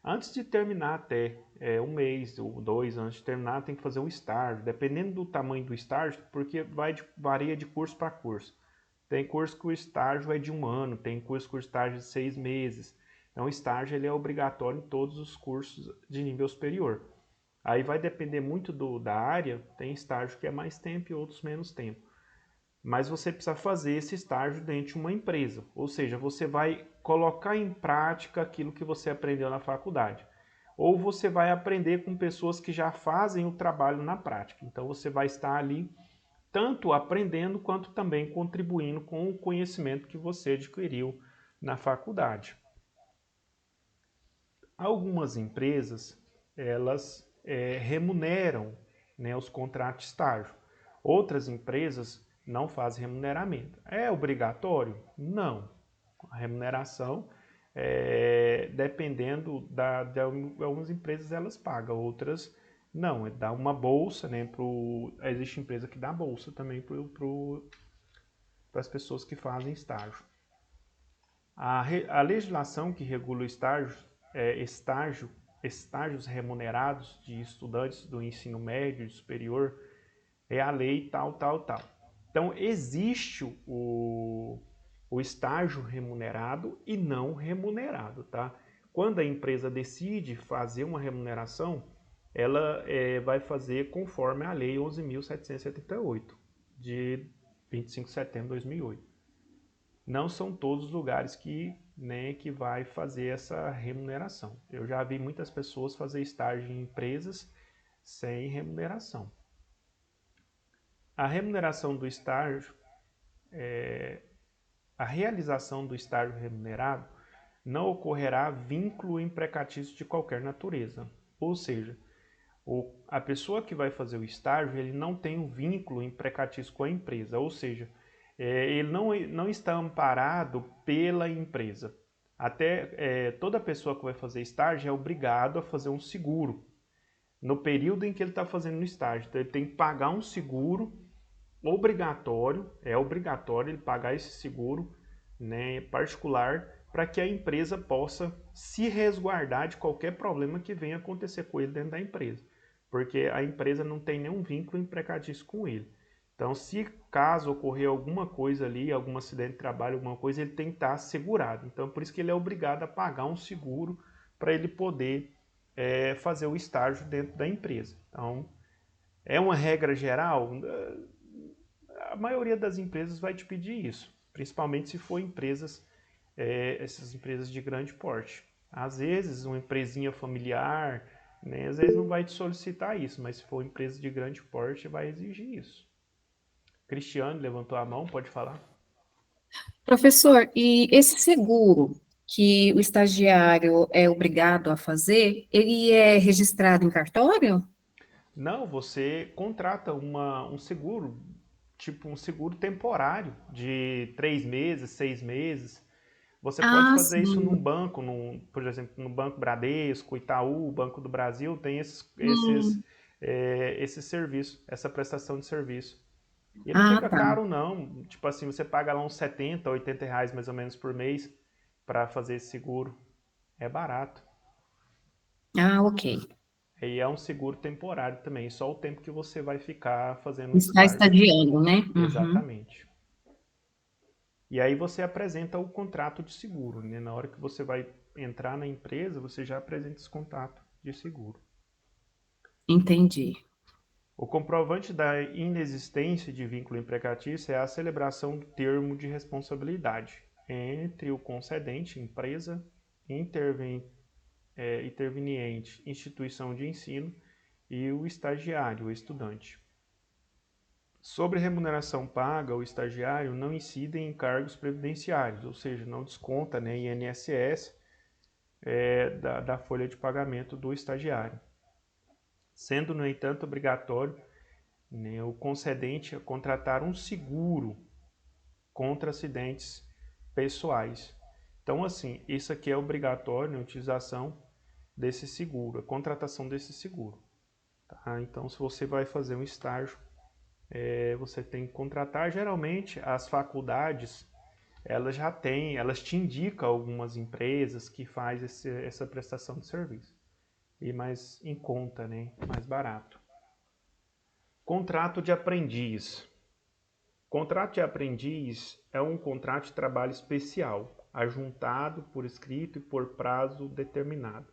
S1: antes de terminar até um mês ou 2 antes de terminar, tem que fazer um estágio, dependendo do tamanho do estágio, porque varia de curso para curso. Tem curso que o estágio é de 1 ano, tem curso que o estágio é de 6 meses. Então, o estágio ele é obrigatório em todos os cursos de nível superior. Aí vai depender muito da área, tem estágio que é mais tempo e outros menos tempo. Mas você precisa fazer esse estágio dentro de uma empresa, ou seja, você vai colocar em prática aquilo que você aprendeu na faculdade. Ou você vai aprender com pessoas que já fazem o trabalho na prática. Então você vai estar ali tanto aprendendo quanto também contribuindo com o conhecimento que você adquiriu na faculdade. Algumas empresas, elas remuneram, né, os contratos de estágio. Outras empresas não fazem remuneramento. É obrigatório? Não. A remuneração, dependendo de algumas empresas, elas pagam, outras não. Dá uma bolsa, né, existe empresa que dá bolsa também para as pessoas que fazem estágio. A legislação que regula o estágios remunerados de estudantes do ensino médio e superior é a lei tal, tal, tal. Então, existe o estágio remunerado e não remunerado, tá? Quando a empresa decide fazer uma remuneração, ela vai fazer conforme a lei 11.778, de 25 de setembro de 2008. Não são todos os lugares que vai fazer essa remuneração. Eu já vi muitas pessoas fazer estágio em empresas sem remuneração. A remuneração do estágio, a realização do estágio remunerado não ocorrerá vínculo empregatício de qualquer natureza. Ou seja, a pessoa que vai fazer o estágio, ele não tem um vínculo empregatício com a empresa, ou seja, ele não está amparado pela empresa. Até toda pessoa que vai fazer estágio é obrigado a fazer um seguro no período em que ele está fazendo o estágio. Então, ele tem que pagar um seguro obrigatório, é obrigatório ele pagar esse seguro, né, particular, para que a empresa possa se resguardar de qualquer problema que venha acontecer com ele dentro da empresa, porque a empresa não tem nenhum vínculo empregatício com ele. Então, se caso ocorrer alguma coisa ali, algum acidente de trabalho, alguma coisa, ele tem que estar assegurado. Então, por isso que ele é obrigado a pagar um seguro para ele poder fazer o estágio dentro da empresa. Então, é uma regra geral? A maioria das empresas vai te pedir isso, principalmente se for essas empresas de grande porte. Às vezes, uma empresinha familiar, né, às vezes não vai te solicitar isso, mas se for empresa de grande porte, vai exigir isso. Cristiano levantou a mão, pode falar?
S3: Professor, e esse seguro que o estagiário é obrigado a fazer, ele é registrado em cartório?
S1: Não, você contrata um seguro, tipo um seguro temporário de 3 meses, 6 meses. Você pode
S3: Ah,
S1: fazer isso num
S3: sim.
S1: banco, por exemplo, no Banco Bradesco, Itaú, Banco do Brasil, tem
S3: Hum.
S1: esse serviço, essa prestação de serviço. E não
S3: Ah,
S1: fica
S3: tá.
S1: caro não, tipo assim, você paga lá uns 70, 80 reais mais ou menos por mês para fazer esse seguro. É barato.
S3: Ah, ok.
S1: E é um seguro temporário também, só o tempo que você vai ficar fazendo o
S3: Está
S1: estágio.
S3: estagiando, né? Uhum.
S1: Exatamente. E aí você apresenta o contrato de seguro, né? Na hora que você vai entrar na empresa, você já apresenta esse contrato de seguro.
S3: Entendi.
S1: O comprovante da inexistência de vínculo empregatício é a celebração do termo de responsabilidade entre o concedente, empresa, interveniente, instituição de ensino, e o estagiário, o estudante. Sobre remuneração paga, o estagiário não incide em encargos previdenciários, ou seja, não desconta, né, INSS da folha de pagamento do estagiário. Sendo, no entanto, obrigatório, né, o concedente a contratar um seguro contra acidentes pessoais. Então, assim, isso aqui é obrigatório, né, a utilização desse seguro, a contratação desse seguro. Tá? Então, se você vai fazer um estágio, você tem que contratar. Geralmente, as faculdades, elas te indicam algumas empresas que faz essa prestação de serviço. E mais em conta, né? Mais barato. Contrato de aprendiz. Contrato de aprendiz é um contrato de trabalho especial, ajuntado por escrito e por prazo determinado.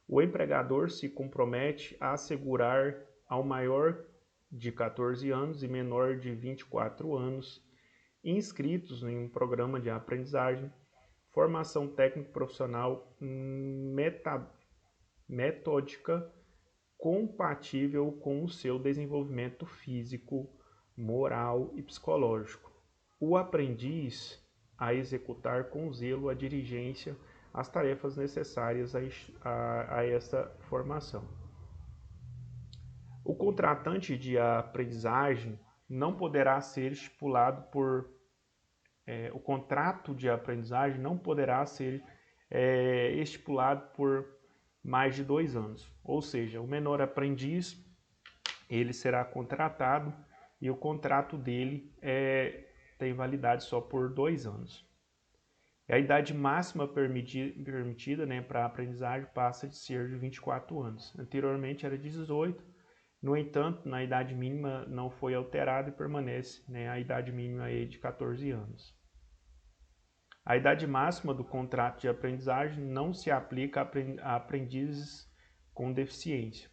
S1: O empregador se compromete a assegurar ao maior de 14 anos e menor de 24 anos inscritos em um programa de aprendizagem, formação técnico-profissional metódica compatível com o seu desenvolvimento físico, moral e psicológico. O aprendiz a executar com zelo a diligência as tarefas necessárias a essa formação. O contratante de aprendizagem não poderá ser estipulado por o contrato de aprendizagem não poderá ser estipulado por mais de 2 anos. Ou seja, o menor aprendiz ele será contratado e o contrato dele tem validade só por 2 anos. E a idade máxima permitida, né, para a aprendizagem passa de ser de 24 anos. Anteriormente era 18, no entanto, na idade mínima não foi alterada e permanece, né, a idade mínima aí de 14 anos. A idade máxima do contrato de aprendizagem não se aplica a aprendizes com deficiência.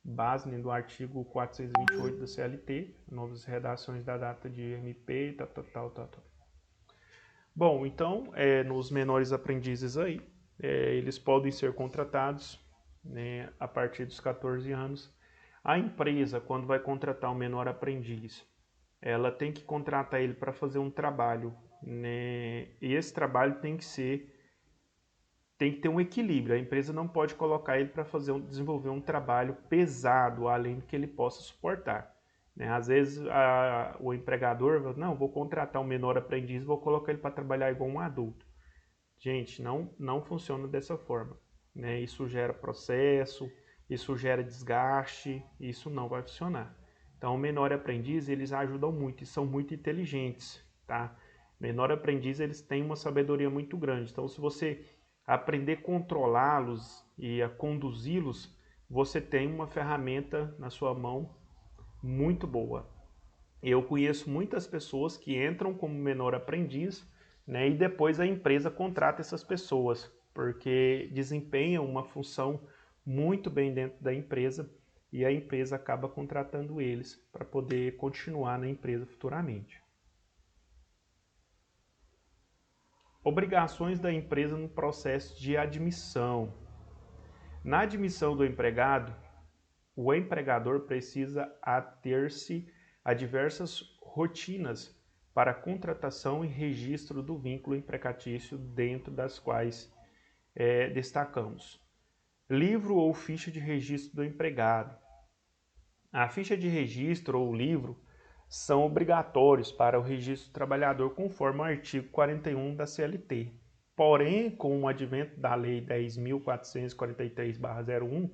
S1: Base do artigo 428 da CLT, novas redações da data de MP, tal. Bom, então, nos menores aprendizes aí, eles podem ser contratados, né, a partir dos 14 anos. A empresa, quando vai contratar um menor aprendiz, ela tem que contratar ele para fazer um trabalho, né, e esse trabalho tem que ter um equilíbrio. A empresa não pode colocar ele para desenvolver um trabalho pesado, além do que ele possa suportar. Né? Às vezes o empregador fala, não, vou contratar um menor aprendiz, vou colocar ele para trabalhar igual um adulto. Gente, não funciona dessa forma. Né? Isso gera processo, isso gera desgaste, isso não vai funcionar. Então, o menor aprendiz, eles ajudam muito e são muito inteligentes, tá? Menor aprendiz, eles têm uma sabedoria muito grande. Então, se você aprender a controlá-los e a conduzi-los, você tem uma ferramenta na sua mão muito boa. Eu conheço muitas pessoas que entram como menor aprendiz, né, e depois a empresa contrata essas pessoas, porque desempenham uma função muito bem dentro da empresa e a empresa acaba contratando eles para poder continuar na empresa futuramente. Obrigações da empresa no processo de admissão. Na admissão do empregado, o empregador precisa ater-se a diversas rotinas para contratação e registro do vínculo empregatício, dentro das quais destacamos: livro ou ficha de registro do empregado. A ficha de registro ou livro são obrigatórios para o registro do trabalhador conforme o artigo 41 da CLT. Porém, com o advento da Lei 10.443/01,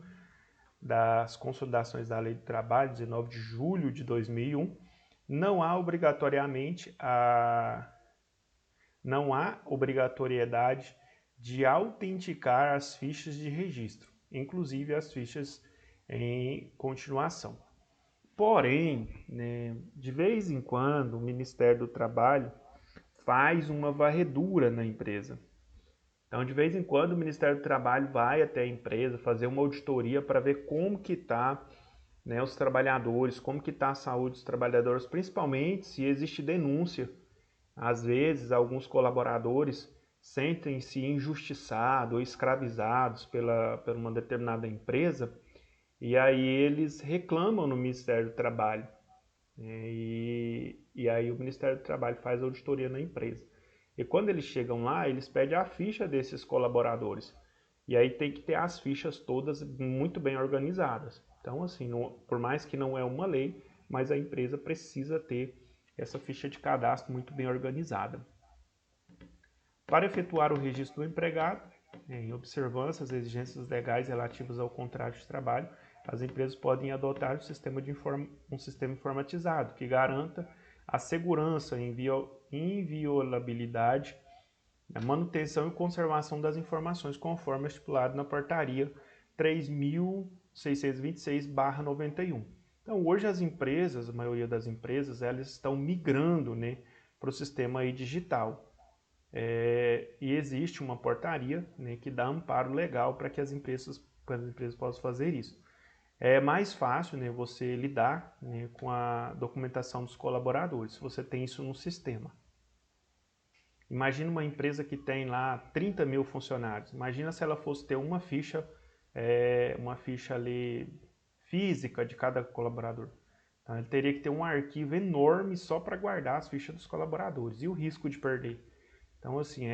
S1: das Consolidações da Lei do Trabalho, 19 de julho de 2001, não há obrigatoriedade de autenticar as fichas de registro, inclusive as fichas em continuação. Porém, de vez em quando, o Ministério do Trabalho faz uma varredura na empresa. Então, de vez em quando, o Ministério do Trabalho vai até a empresa fazer uma auditoria para ver como que está, os trabalhadores, como que está a saúde dos trabalhadores, principalmente se existe denúncia. Às vezes, alguns colaboradores sentem-se injustiçados ou escravizados por uma determinada empresa, e aí eles reclamam no Ministério do Trabalho. E aí o Ministério do Trabalho faz auditoria na empresa. E quando eles chegam lá, eles pedem a ficha desses colaboradores. E aí tem que ter as fichas todas muito bem organizadas. Então, assim, por mais que não é uma lei, mas a empresa precisa ter essa ficha de cadastro muito bem organizada. Para efetuar o registro do empregado, em observância às exigências legais relativas ao contrato de trabalho, as empresas podem adotar um sistema informatizado que garanta a segurança, inviolabilidade, a manutenção e conservação das informações, conforme estipulado na portaria 3.626/91. Então, hoje as empresas, a maioria das empresas, elas estão migrando para o sistema digital. E existe uma portaria que dá amparo legal para que as empresas possam fazer isso. É mais fácil você lidar com a documentação dos colaboradores, se você tem isso no sistema. Imagina uma empresa que tem lá 30 mil funcionários. Imagina se ela fosse ter uma ficha ali física de cada colaborador. Então, ele teria que ter um arquivo enorme só para guardar as fichas dos colaboradores. E o risco de perder? Então, assim,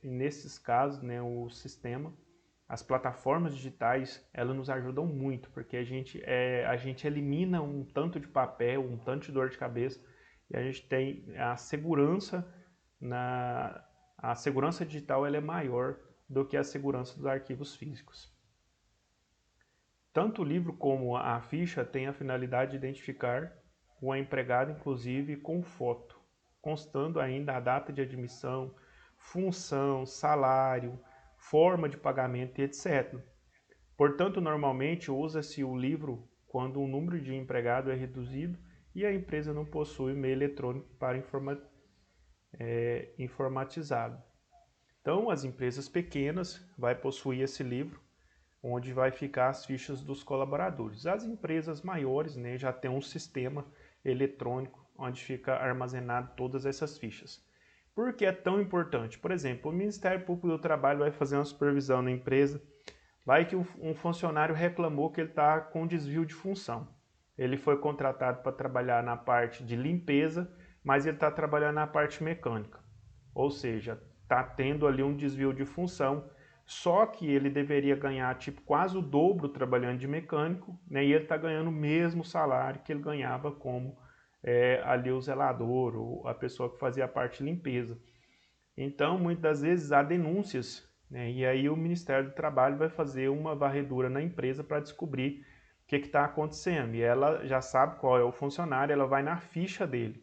S1: nesses casos, o sistema, as plataformas digitais, elas nos ajudam muito, porque a gente elimina um tanto de papel, um tanto de dor de cabeça, e a gente tem a segurança a segurança digital ela é maior do que a segurança dos arquivos físicos. Tanto o livro como a ficha têm a finalidade de identificar o empregado, inclusive com foto, constando ainda a data de admissão, função, salário, forma de pagamento, etc. Portanto, normalmente usa-se o livro quando o número de empregado é reduzido e a empresa não possui meio eletrônico para informatizado. Então, as empresas pequenas vai possuir esse livro, onde vai ficar as fichas dos colaboradores. As empresas maiores já tem um sistema eletrônico onde fica armazenado todas essas fichas. Por que é tão importante? Por exemplo, o Ministério Público do Trabalho vai fazer uma supervisão na empresa, vai que um funcionário reclamou que ele está com desvio de função. Ele foi contratado para trabalhar na parte de limpeza, mas ele está trabalhando na parte mecânica. Ou seja, está tendo ali um desvio de função, só que ele deveria ganhar quase o dobro trabalhando de mecânico, e ele está ganhando o mesmo salário que ele ganhava como ali o zelador, ou a pessoa que fazia a parte de limpeza. Então, muitas das vezes há denúncias, e aí o Ministério do Trabalho vai fazer uma varredura na empresa para descobrir o que está acontecendo. E ela já sabe qual é o funcionário, ela vai na ficha dele.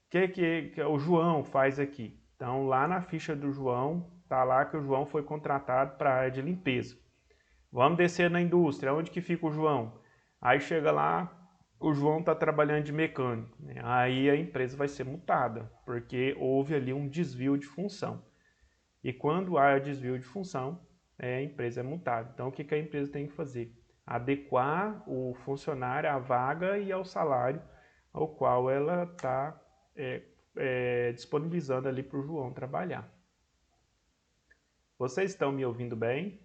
S1: O que o João faz aqui? Então, lá na ficha do João, está lá que o João foi contratado para a área de limpeza. Vamos descer na indústria, onde que fica o João? Aí chega lá, o João está trabalhando de mecânico. Aí a empresa vai ser multada, porque houve ali um desvio de função. E quando há desvio de função, a empresa é multada. Então, o que a empresa tem que fazer? Adequar o funcionário à vaga e ao salário ao qual ela está disponibilizando ali para o João trabalhar. Vocês estão me ouvindo bem?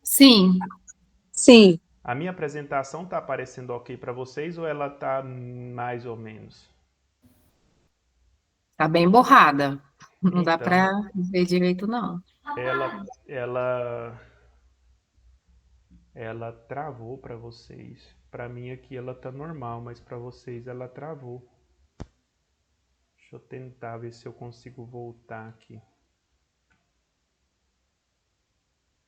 S3: Sim,
S4: Sim,
S1: A minha apresentação está aparecendo ok para vocês ou ela está mais ou menos?
S3: tá bem borrada. Não dá para
S1: Então,
S3: ver direito, não.
S1: ela, ela, ela travou para vocês. Para mim aqui ela tá normal, mas para vocês ela travou. Deixa eu tentar ver se eu consigo voltar aqui.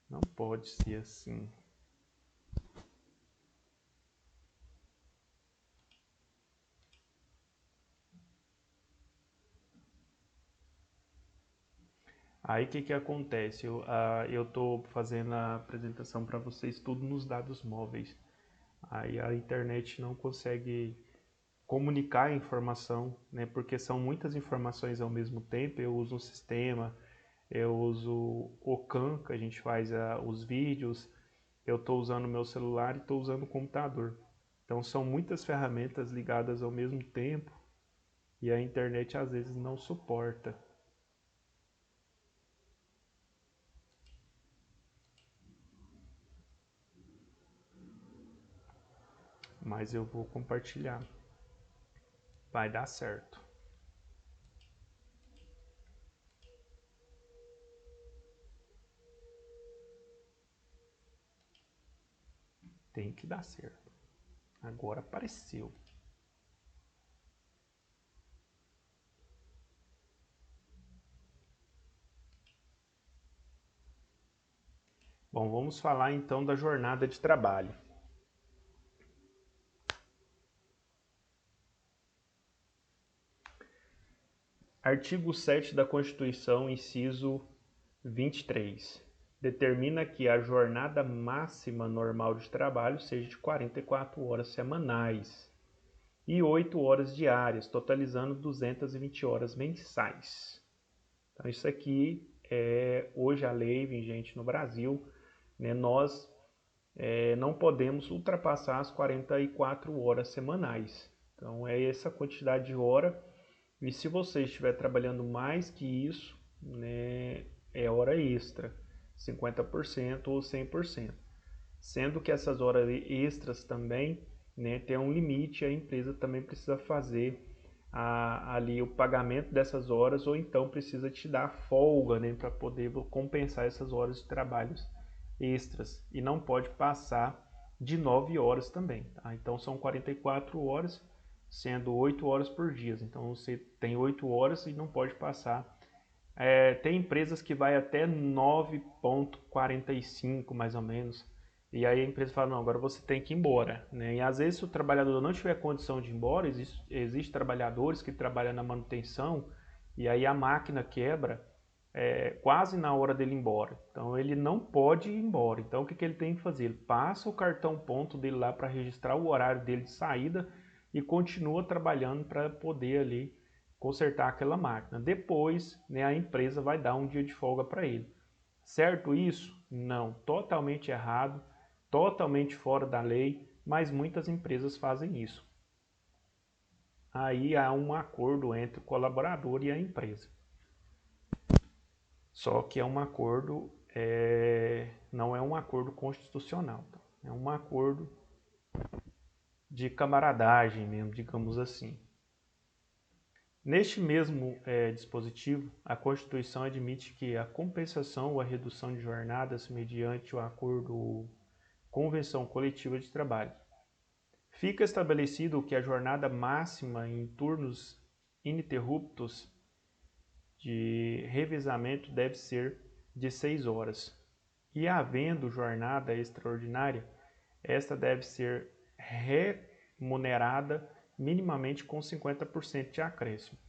S1: Não pode ser assim. Aí o que acontece? Eu estou fazendo a apresentação para vocês tudo nos dados móveis. Aí a internet não consegue comunicar a informação, né? Porque são muitas informações ao mesmo tempo. Eu uso um sistema, eu uso o CAM, que a gente faz os vídeos, eu estou usando o meu celular e estou usando o computador. Então são muitas ferramentas ligadas ao mesmo tempo e a internet às vezes não suporta. Mas eu vou compartilhar. Vai dar certo. Tem que dar certo. Agora apareceu. Bom, vamos falar então da jornada de trabalho. Artigo 7 da Constituição, inciso 23. Determina que a jornada máxima normal de trabalho seja de 44 horas semanais e 8 horas diárias, totalizando 220 horas mensais. Então, isso aqui é hoje a lei vigente no Brasil, né? Nós não podemos ultrapassar as 44 horas semanais. Então, é essa quantidade de hora. E se você estiver trabalhando mais que isso, né, é hora extra, 50% ou 100%. Sendo que essas horas extras também, né, tem um limite, a empresa também precisa fazer ali o pagamento dessas horas ou então precisa te dar folga, né, para poder compensar essas horas de trabalhos extras e não pode passar de 9 horas também. Tá? Então são 44 horas, sendo 8 horas por dia. Então você tem 8 horas e não pode passar. Tem empresas que vai até 9,45 mais ou menos. E aí a empresa fala, não, agora você tem que ir embora. Né? E às vezes se o trabalhador não tiver condição de ir embora, existe trabalhadores que trabalham na manutenção e aí a máquina quebra quase na hora dele ir embora. Então ele não pode ir embora. Então o que ele tem que fazer? Ele passa o cartão ponto dele lá para registrar o horário dele de saída e continua trabalhando para poder ali consertar aquela máquina. Depois, né, a empresa vai dar um dia de folga para ele. Certo isso? Não. Totalmente errado, totalmente fora da lei, mas muitas empresas fazem isso. Aí há um acordo entre o colaborador e a empresa. Só que é um acordo, não é um acordo constitucional. Tá? É um acordo de camaradagem mesmo, digamos assim. Neste mesmo dispositivo, a Constituição admite que a compensação ou a redução de jornadas mediante o acordo convenção coletiva de trabalho. Fica estabelecido que a jornada máxima em turnos ininterruptos de revezamento deve ser de 6 horas. E havendo jornada extraordinária, esta deve ser remunerada minimamente com 50% de acréscimo.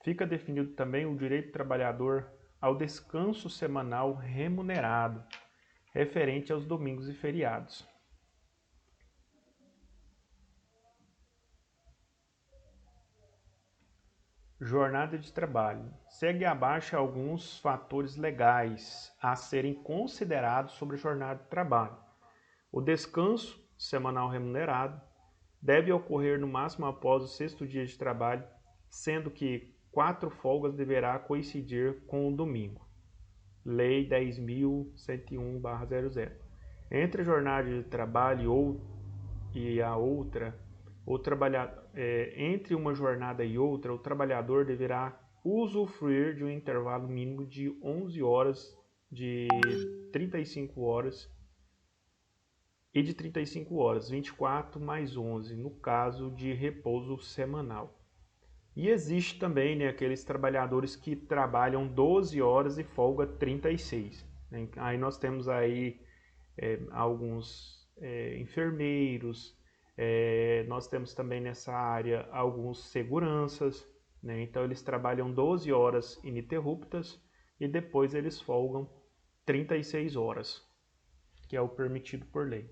S1: Fica definido também o direito do trabalhador ao descanso semanal remunerado, referente aos domingos e feriados. jornada de trabalho. Segue abaixo alguns fatores legais a serem considerados sobre a jornada de trabalho. O descanso semanal remunerado deve ocorrer no máximo após o 6º dia de trabalho, sendo que 4 folgas deverá coincidir com o domingo. Lei 10.101/00. Entre a jornada de trabalho e a outra, entre uma jornada e outra, o trabalhador deverá usufruir de um intervalo mínimo de 11 horas, de 35 horas e de 35 horas, 24 mais 11, no caso de repouso semanal. E existe também, né, aqueles trabalhadores que trabalham 12 horas e folga 36. Né? Aí nós temos aí alguns enfermeiros, nós temos também nessa área alguns seguranças, né? Então eles trabalham 12 horas ininterruptas e depois eles folgam 36 horas, que é o permitido por lei.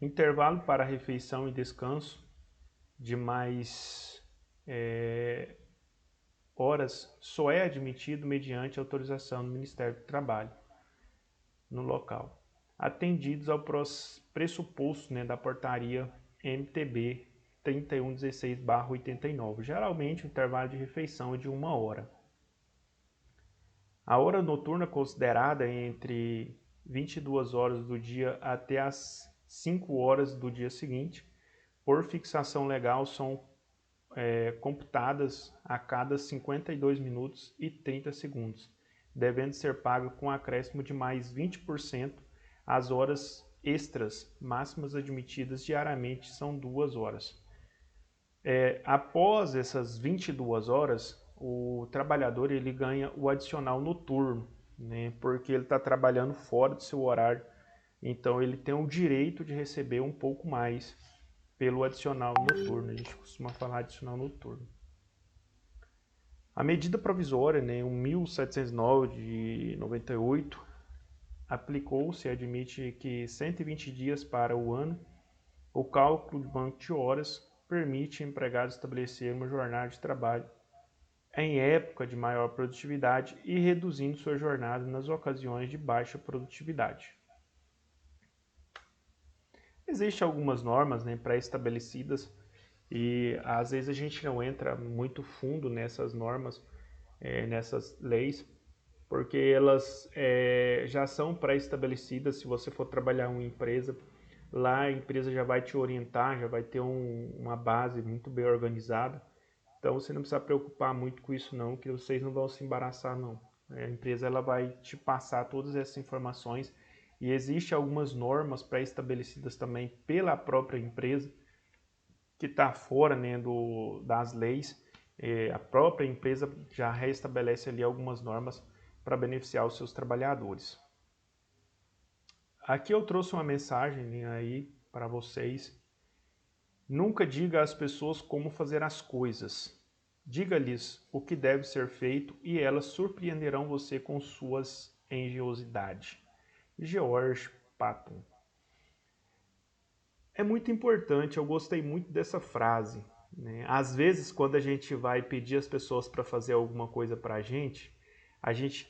S1: Intervalo para refeição e descanso de mais horas só é admitido mediante autorização do Ministério do Trabalho no local, atendidos ao pressuposto, né, da portaria MTB 3116/89. Geralmente o intervalo de refeição é de 1 hora. A hora noturna considerada entre 22 horas do dia até as 5 horas do dia seguinte, por fixação legal, são computadas a cada 52 minutos e 30 segundos, devendo ser paga com acréscimo de mais 20%. As horas extras máximas admitidas diariamente são 2 horas. Após essas 22 horas, o trabalhador ele ganha o adicional noturno, né, porque ele está trabalhando fora do seu horário, então ele tem o direito de receber um pouco mais pelo adicional noturno. A gente costuma falar adicional noturno. A medida provisória, né, 1.709 de 98, aplicou-se e admite que 120 dias para o ano. O cálculo de banco de horas permite ao empregado estabelecer uma jornada de trabalho em época de maior produtividade e reduzindo sua jornada nas ocasiões de baixa produtividade. Existem algumas normas, né, pré-estabelecidas e às vezes a gente não entra muito fundo nessas normas, nessas leis, porque elas já são pré-estabelecidas. Se você for trabalhar em uma empresa, lá a empresa já vai te orientar, já vai ter uma base muito bem organizada. Então você não precisa preocupar muito com isso não, que vocês não vão se embaraçar não. A empresa ela vai te passar todas essas informações e existem algumas normas pré-estabelecidas também pela própria empresa que está fora, né, das leis. A própria empresa já restabelece ali algumas normas para beneficiar os seus trabalhadores. Aqui eu trouxe uma mensagem, né, aí para vocês. Nunca diga às pessoas como fazer as coisas. Diga-lhes o que deve ser feito e elas surpreenderão você com suas engenhosidades. George Patton. É muito importante, eu gostei muito dessa frase, né? Às vezes, quando a gente vai pedir às pessoas para fazer alguma coisa para a gente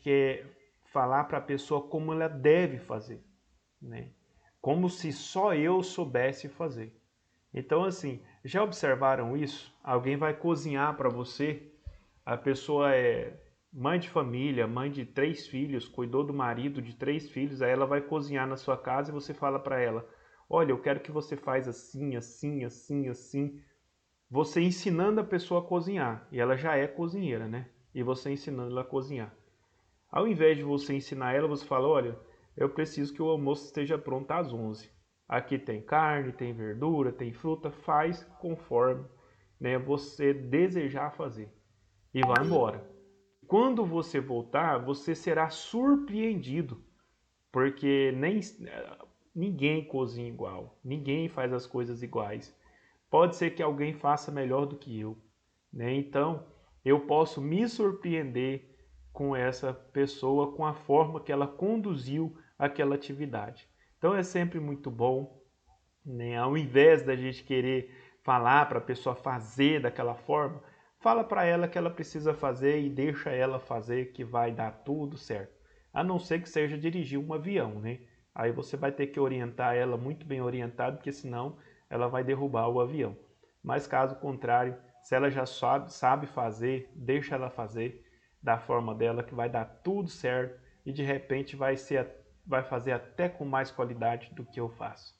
S1: quer falar para a pessoa como ela deve fazer, né? Como se só eu soubesse fazer. Então, assim, já observaram isso? Alguém vai cozinhar para você, a pessoa é mãe de família, mãe de 3 filhos, cuidou do marido de 3 filhos, aí ela vai cozinhar na sua casa e você fala para ela: olha, eu quero que você faz assim, assim, assim, assim. Você ensinando a pessoa a cozinhar, e ela já é cozinheira, né? E você ensinando ela a cozinhar. Ao invés de você ensinar ela, você fala: olha, eu preciso que o almoço esteja pronto às 11. Aqui tem carne, tem verdura, tem fruta, faz conforme, né, você desejar fazer. E vai embora. Quando você voltar, você será surpreendido, porque ninguém cozinha igual, ninguém faz as coisas iguais. Pode ser que alguém faça melhor do que eu, né? Então, eu posso me surpreender com essa pessoa, com a forma que ela conduziu aquela atividade. Então, é sempre muito bom, né? Ao invés da gente querer falar para a pessoa fazer daquela forma, fala para ela que ela precisa fazer e deixa ela fazer que vai dar tudo certo. A não ser que seja dirigir um avião, né? Aí você vai ter que orientar ela muito bem orientado, porque senão ela vai derrubar o avião. Mas caso contrário, se ela já sabe fazer, deixa ela fazer da forma dela que vai dar tudo certo e de repente vai fazer até com mais qualidade do que eu faço.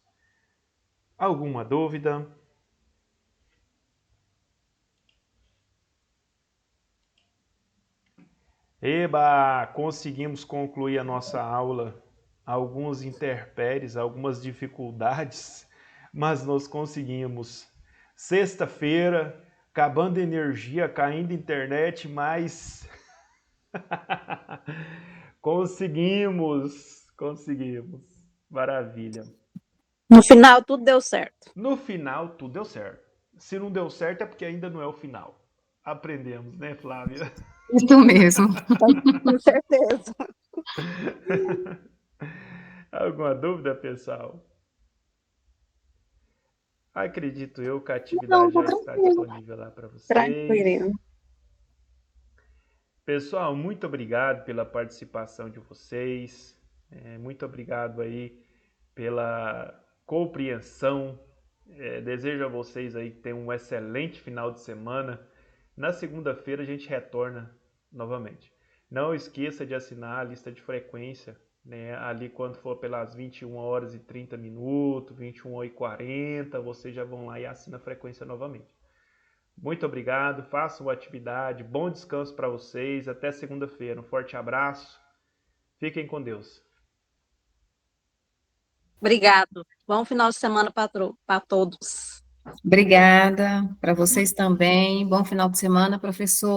S1: Alguma dúvida? Eba, conseguimos concluir a nossa aula. Alguns intempéries, algumas dificuldades, mas nós conseguimos. Sexta-feira, acabando a energia, caindo a internet, mas conseguimos. Maravilha.
S4: No final, tudo deu certo.
S1: No final, tudo deu certo. Se não deu certo, é porque ainda não é o final. Aprendemos, né, Flávia?
S3: Isso mesmo.
S4: Com certeza.
S1: Alguma dúvida, pessoal? Acredito eu que a
S4: Não,
S1: atividade
S4: tô
S1: já está
S4: tranquilo.
S1: disponível lá para vocês.
S4: Tranquilo.
S1: Pessoal, muito obrigado pela participação de vocês. Muito obrigado aí pela compreensão. Desejo a vocês aí que tenham um excelente final de semana. Na segunda-feira a gente retorna novamente. Não esqueça de assinar a lista de frequência, né? Ali quando for pelas 21h30, 21h40, vocês já vão lá e assinam a frequência novamente. Muito obrigado, façam a atividade, bom descanso para vocês, até segunda-feira. Um forte abraço, fiquem com Deus.
S4: Obrigado. Bom final de semana para todos.
S3: Obrigada para vocês também. Bom final de semana, professor.